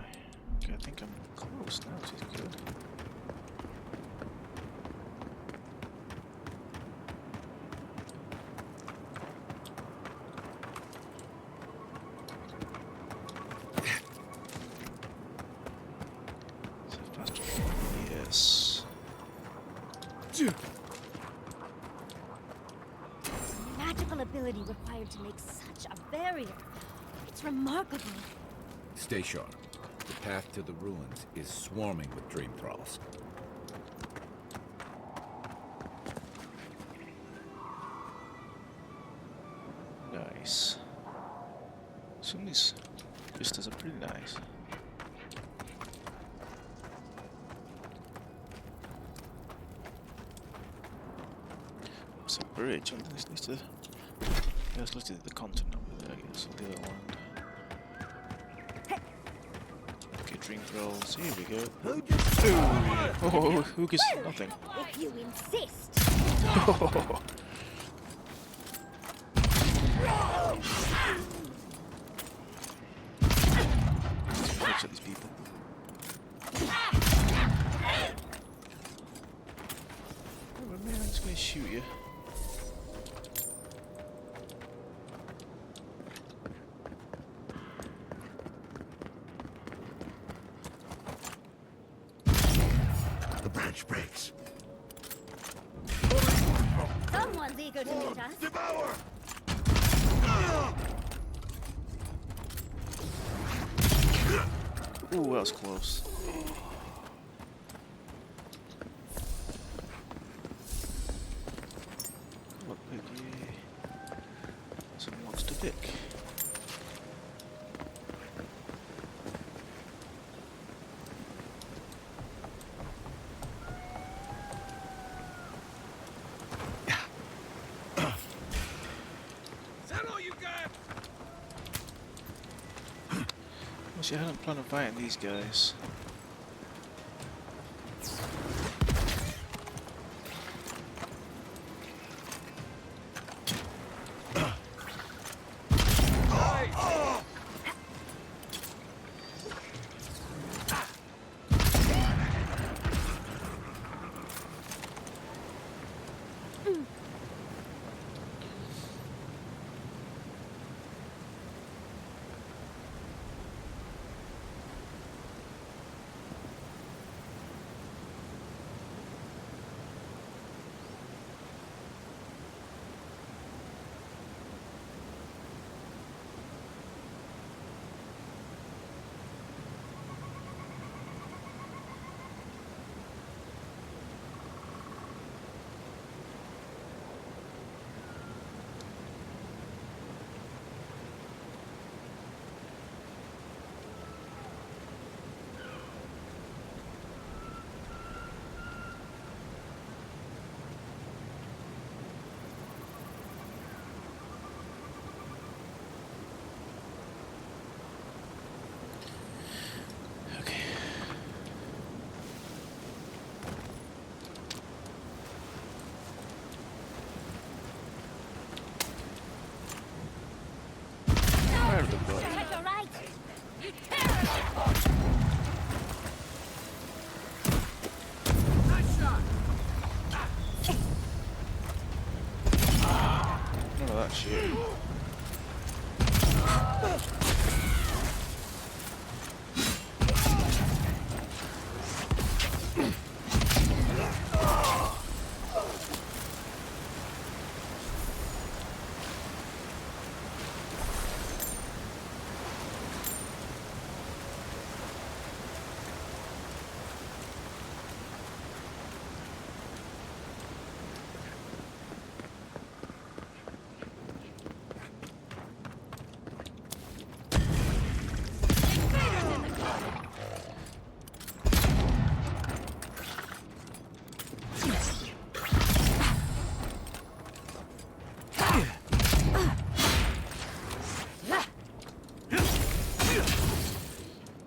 Okay, I think I'm close now, which is good. Yes. Magical ability required to make such a barrier. It's remarkable. Stay sharp. The path to the ruins is swarming with dream thralls. Nice. Some of these vistas are pretty nice. It's a bridge. I think this needs to. Yeah, let's look at the continent over there, I guess. The other land. Okay, dream thralls. Here we go. Oh, who gets nothing? If you insist. Look at these people. Oh man, I'm just gonna shoot you. The branch breaks. Someone's eager to meet us. Devour! Ooh, that was close. Look, Piggy. Some monster pick. Actually, I hadn't planned on fighting these guys. Where are the boys? None of that shit.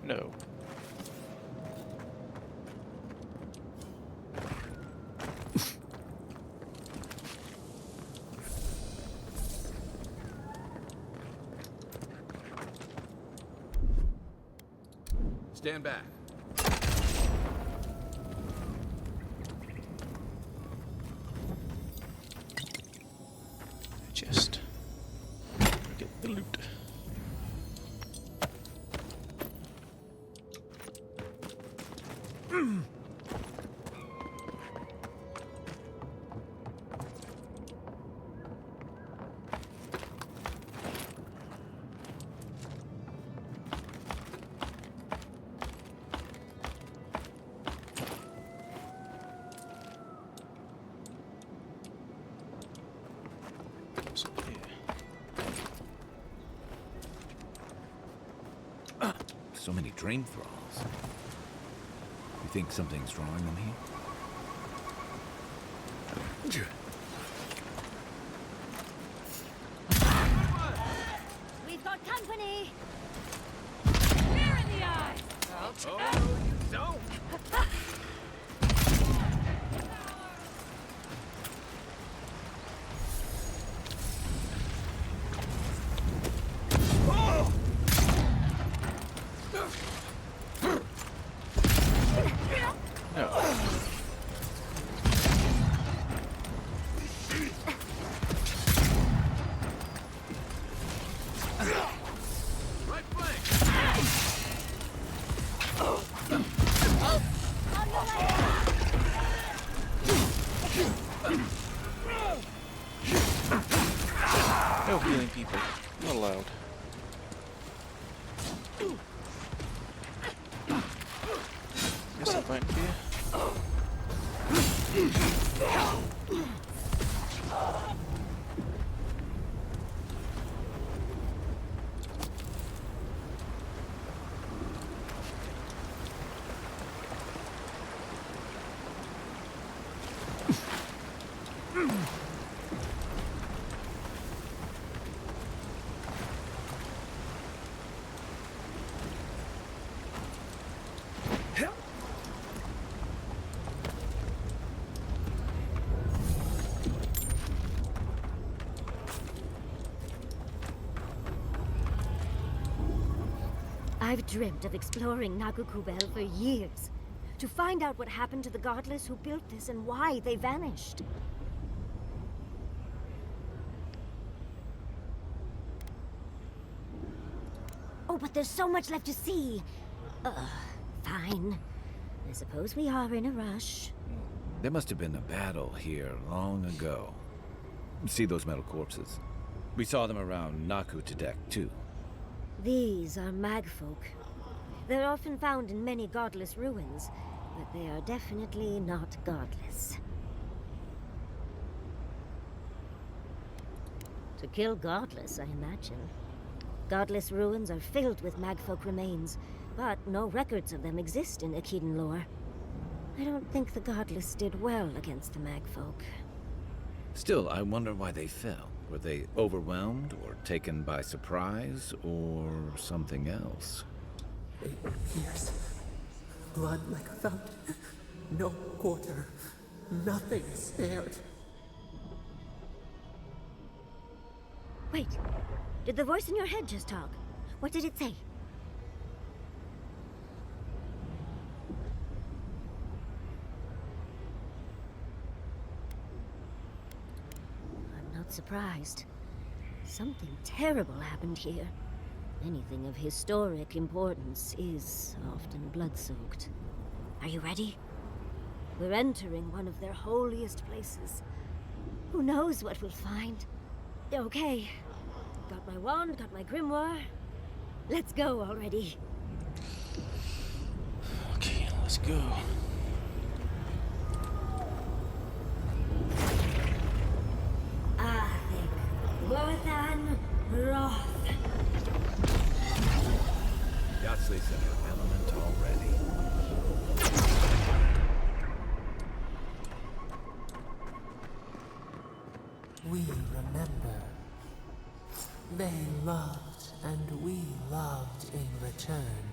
No. Stand back. Just get the loot. What's up here? So many dream thralls. You think something's drawing them here? We've got company! Fear in the eyes! Oh, you don't! No healing people. Not allowed. Guess I'm fighting for you. I've dreamt of exploring Nagukubel for years. To find out what happened to the godless who built this and why they vanished. Oh, but there's so much left to see. Fine. I suppose we are in a rush. There must have been a battle here long ago. See those metal corpses? We saw them around Naku Tedek, too. These are magfolk. They're often found in many godless ruins, but they are definitely not godless. To kill godless, I imagine. Godless ruins are filled with magfolk remains, but no records of them exist in Akhidan lore. I don't think the godless did well against the magfolk. Still, I wonder why they fell. Were they overwhelmed, or taken by surprise, or something else? 8 years. Blood like a fountain. No quarter. Nothing spared. Wait, did the voice in your head just talk? What did it say? I'm not surprised. Something terrible happened here. Anything of historic importance is often blood-soaked. Are you ready? We're entering one of their holiest places. Who knows what we'll find? Okay. Got my wand, got my grimoire. Let's go already. Okay, let's go. Worthan Roth. Yatsli's in her element already. We remember. They loved, and we loved in return.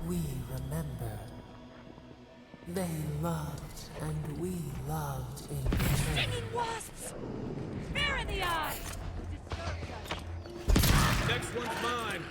We remember. They loved, and we loved in return. Stinging wasps! Spear in the eye! Next one's mine.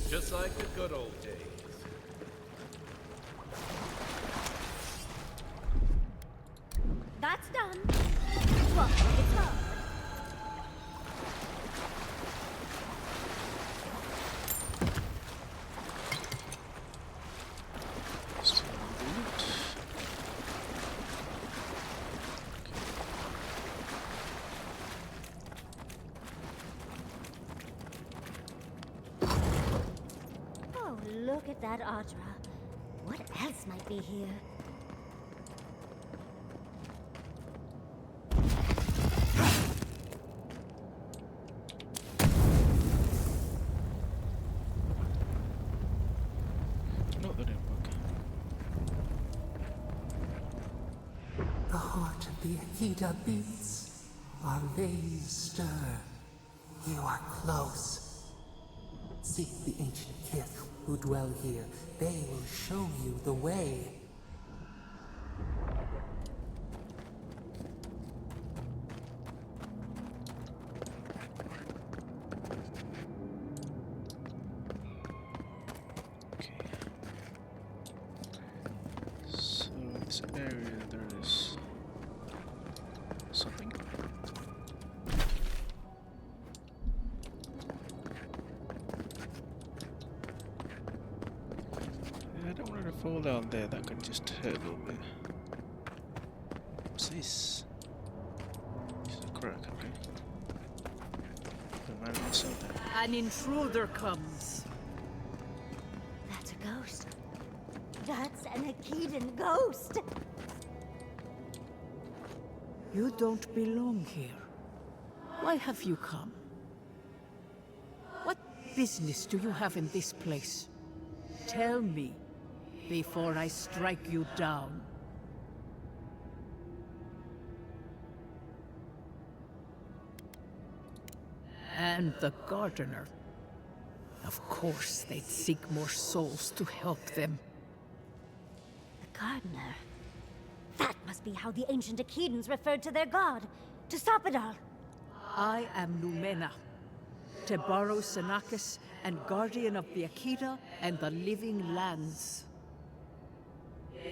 Just like the good old days. That's done. Well, it's hard. Oh, look at that Audra. What else might be here? No, that didn't work. The heart of the Akita beats. Our veins stir. You are close. Seek the ancient kith who dwell here. They will show you the way. So in this area there is something. I don't want to fall down there, that could just hurt a little bit. What's this? This is a crack, okay. Remind me of something. An intruder comes. That's a ghost. That's an Akedan ghost. You don't belong here. Why have you come? What business do you have in this place? Tell me, before I strike you down. And the gardener. Of course, they'd seek more souls to help them. The gardener. That must be how the ancient Akedans referred to their god. To stop it all. I am Numena, Tebaro Senakis, and guardian of the Akita and the living lands.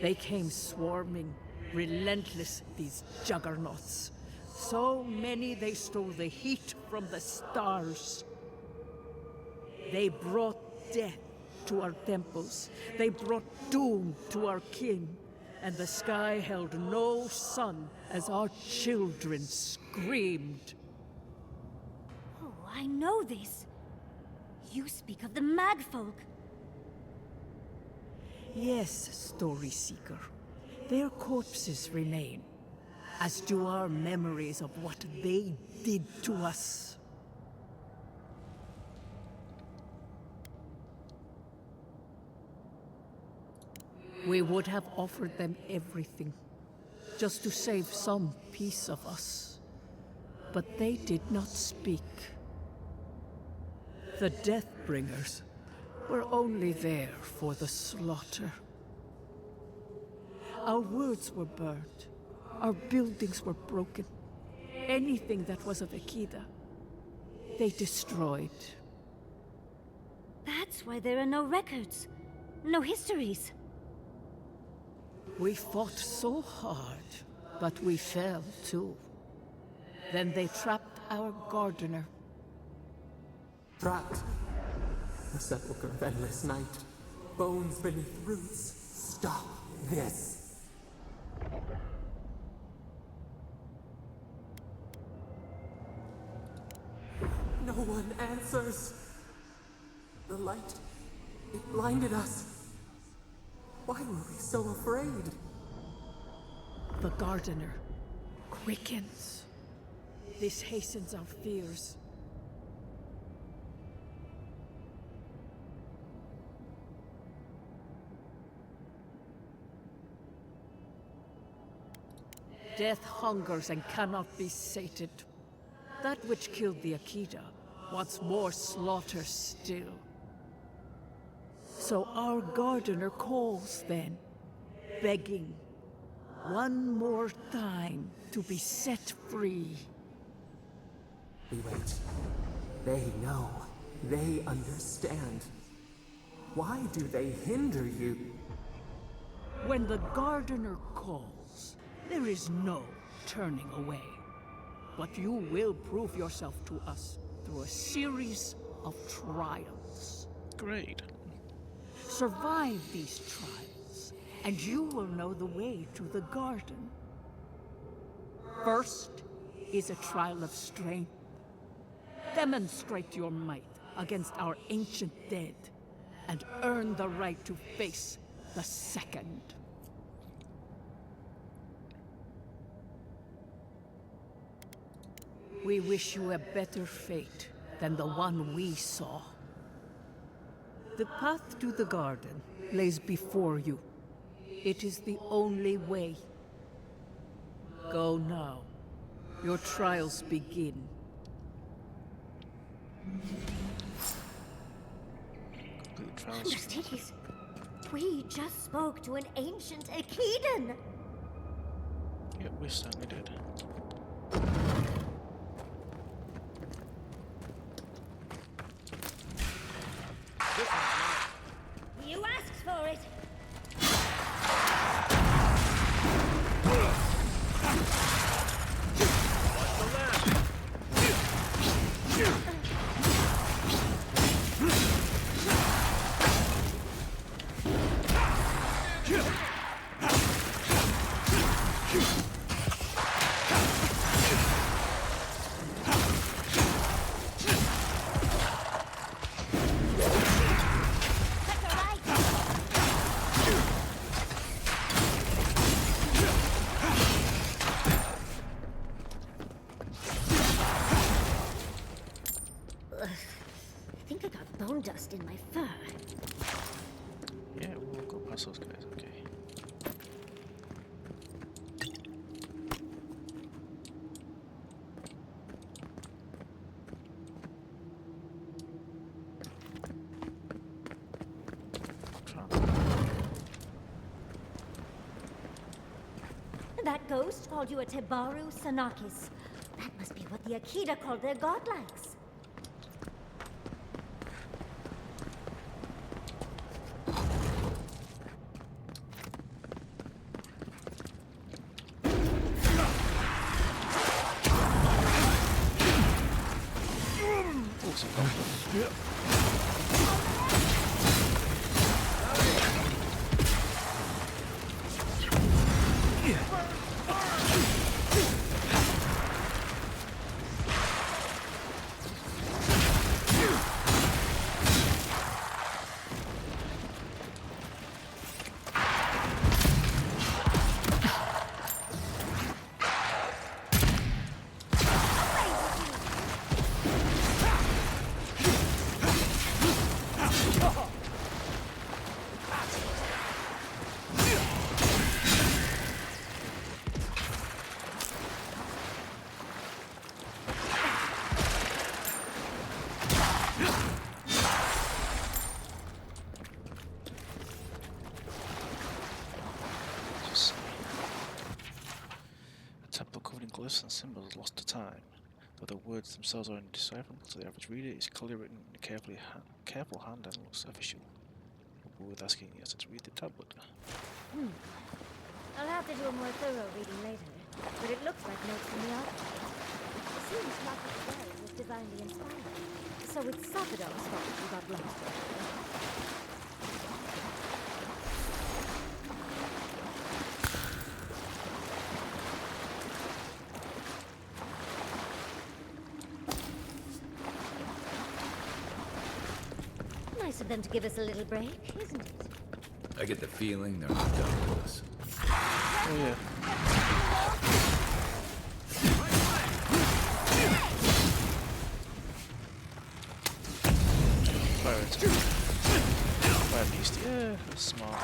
They came swarming, relentless, these juggernauts. So many they stole the heat from the stars. They brought death to our temples. They brought doom to our kin. And the sky held no sun as our children screamed. Oh, I know this. You speak of the Magfolk. Yes, Story Seeker. Their corpses remain, as do our memories of what they did to us. We would have offered them everything, just to save some piece of us. But they did not speak. The Deathbringers were only there for the slaughter. Our words were burned. Our buildings were broken. Anything that was of Akida, they destroyed. That's why there are no records, no histories. We fought so hard, but we fell too. Then they trapped our gardener. Trapped. A sepulchre of endless night. Bones beneath roots. Stop this. No one answers. The light, it blinded us. Why were we so afraid? The gardener quickens. This hastens our fears. Death hungers and cannot be sated. That which killed the Akita wants more slaughter still. So our gardener calls then, begging one more time to be set free. We wait. They know. They understand. Why do they hinder you? When the gardener calls, there is no turning away. But you will prove yourself to us through a series of trials. Great. Survive these trials, and you will know the way to the garden. First is a trial of strength. Demonstrate your might against our ancient dead, and earn the right to face the second. We wish you a better fate than the one we saw. The path to the garden lays before you. It is the only way. Go now. Your trials begin. Understudies, we just spoke to an ancient Akedan. Yeah, we certainly did. You asked for it. I think I got bone dust in my fur. Yeah, we'll go past those guys, okay. That ghost called you a Tebaru Sanakis. That must be what the Akita called their godlikes. Glyphs and symbols lost to time, though the words themselves are indecipherable to the average reader. It's clearly written in a careful hand and looks official. We'll go with asking us to read the tablet. I'll have to do a more thorough reading later, but it looks like notes from the author. It seems Locket's diary was divinely inspired, so it's Salvador's fault we got lost. Nice of them to give us a little break, isn't it? I get the feeling they're not done with us. Oh yeah. Fire beast, yeah, that's smart.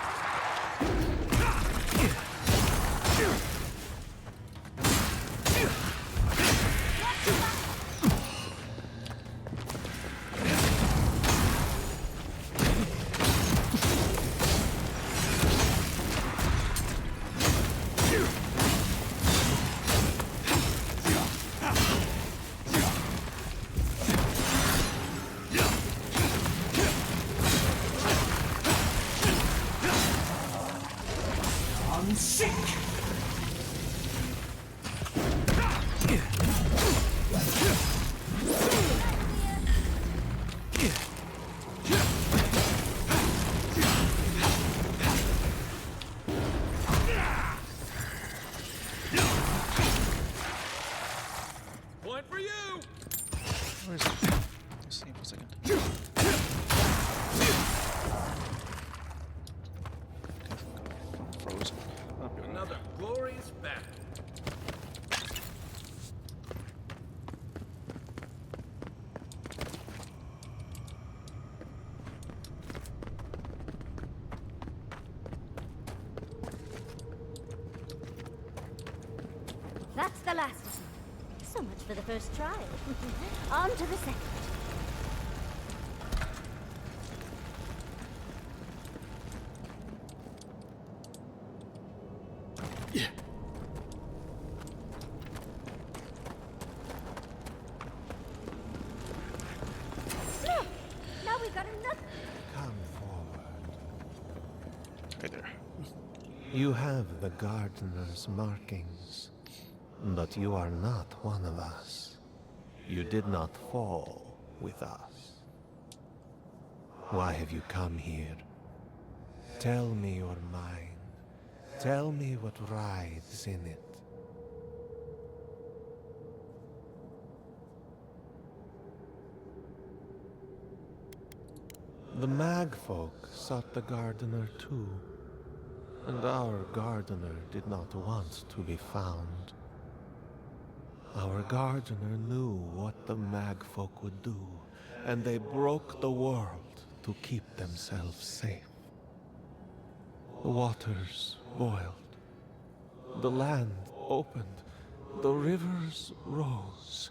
Point for you! Where is it? Let's see for a second. Frozen. Another glorious battle. That's the last of them. So much for the first trial. On to the second. Look! Now we got another. Come forward. Right there. You have the gardener's markings, but you are not one of us. You did not fall with us. Why have you come here? Tell me your mind. Tell me what writhes in it. The Magfolk sought the gardener too, and our gardener did not want to be found. Our gardener knew what the Magfolk would do, and they broke the world to keep themselves safe. The waters boiled, the land opened, the rivers rose,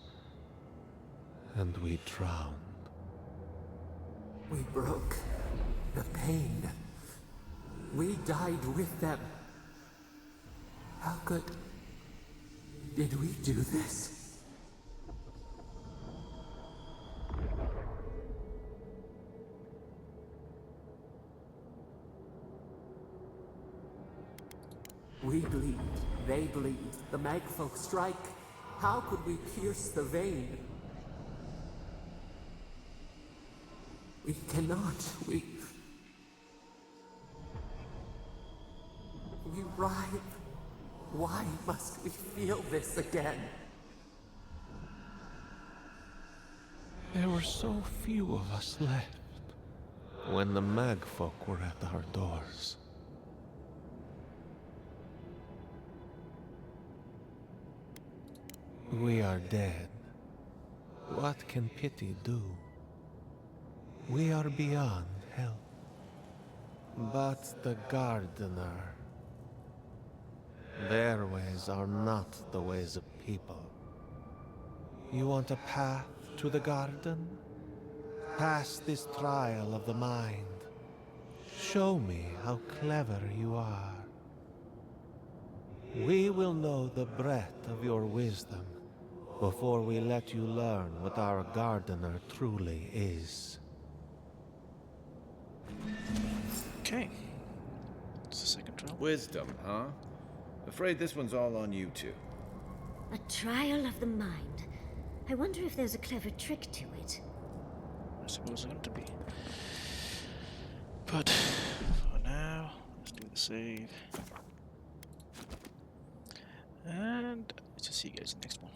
and we drowned. We broke the pain. We died with them. How did we do this? We bleed, they bleed, the Magfolk strike. How could we pierce the vein? We cannot, we writhe. Why must we feel this again? There were so few of us left when the Magfolk were at our doors. We are dead. What can pity do? We are beyond help. But the gardener, their ways are not the ways of people. You want a path to the garden? Pass this trial of the mind. Show me how clever you are. We will know the breadth of your wisdom before we let you learn what our gardener truly is. Okay. It's the second trial. Wisdom, huh? Afraid this one's all on you two. A trial of the mind. I wonder if there's a clever trick to it. I suppose it ought to be. But for now, let's do the save. And let's just see you guys in the next one.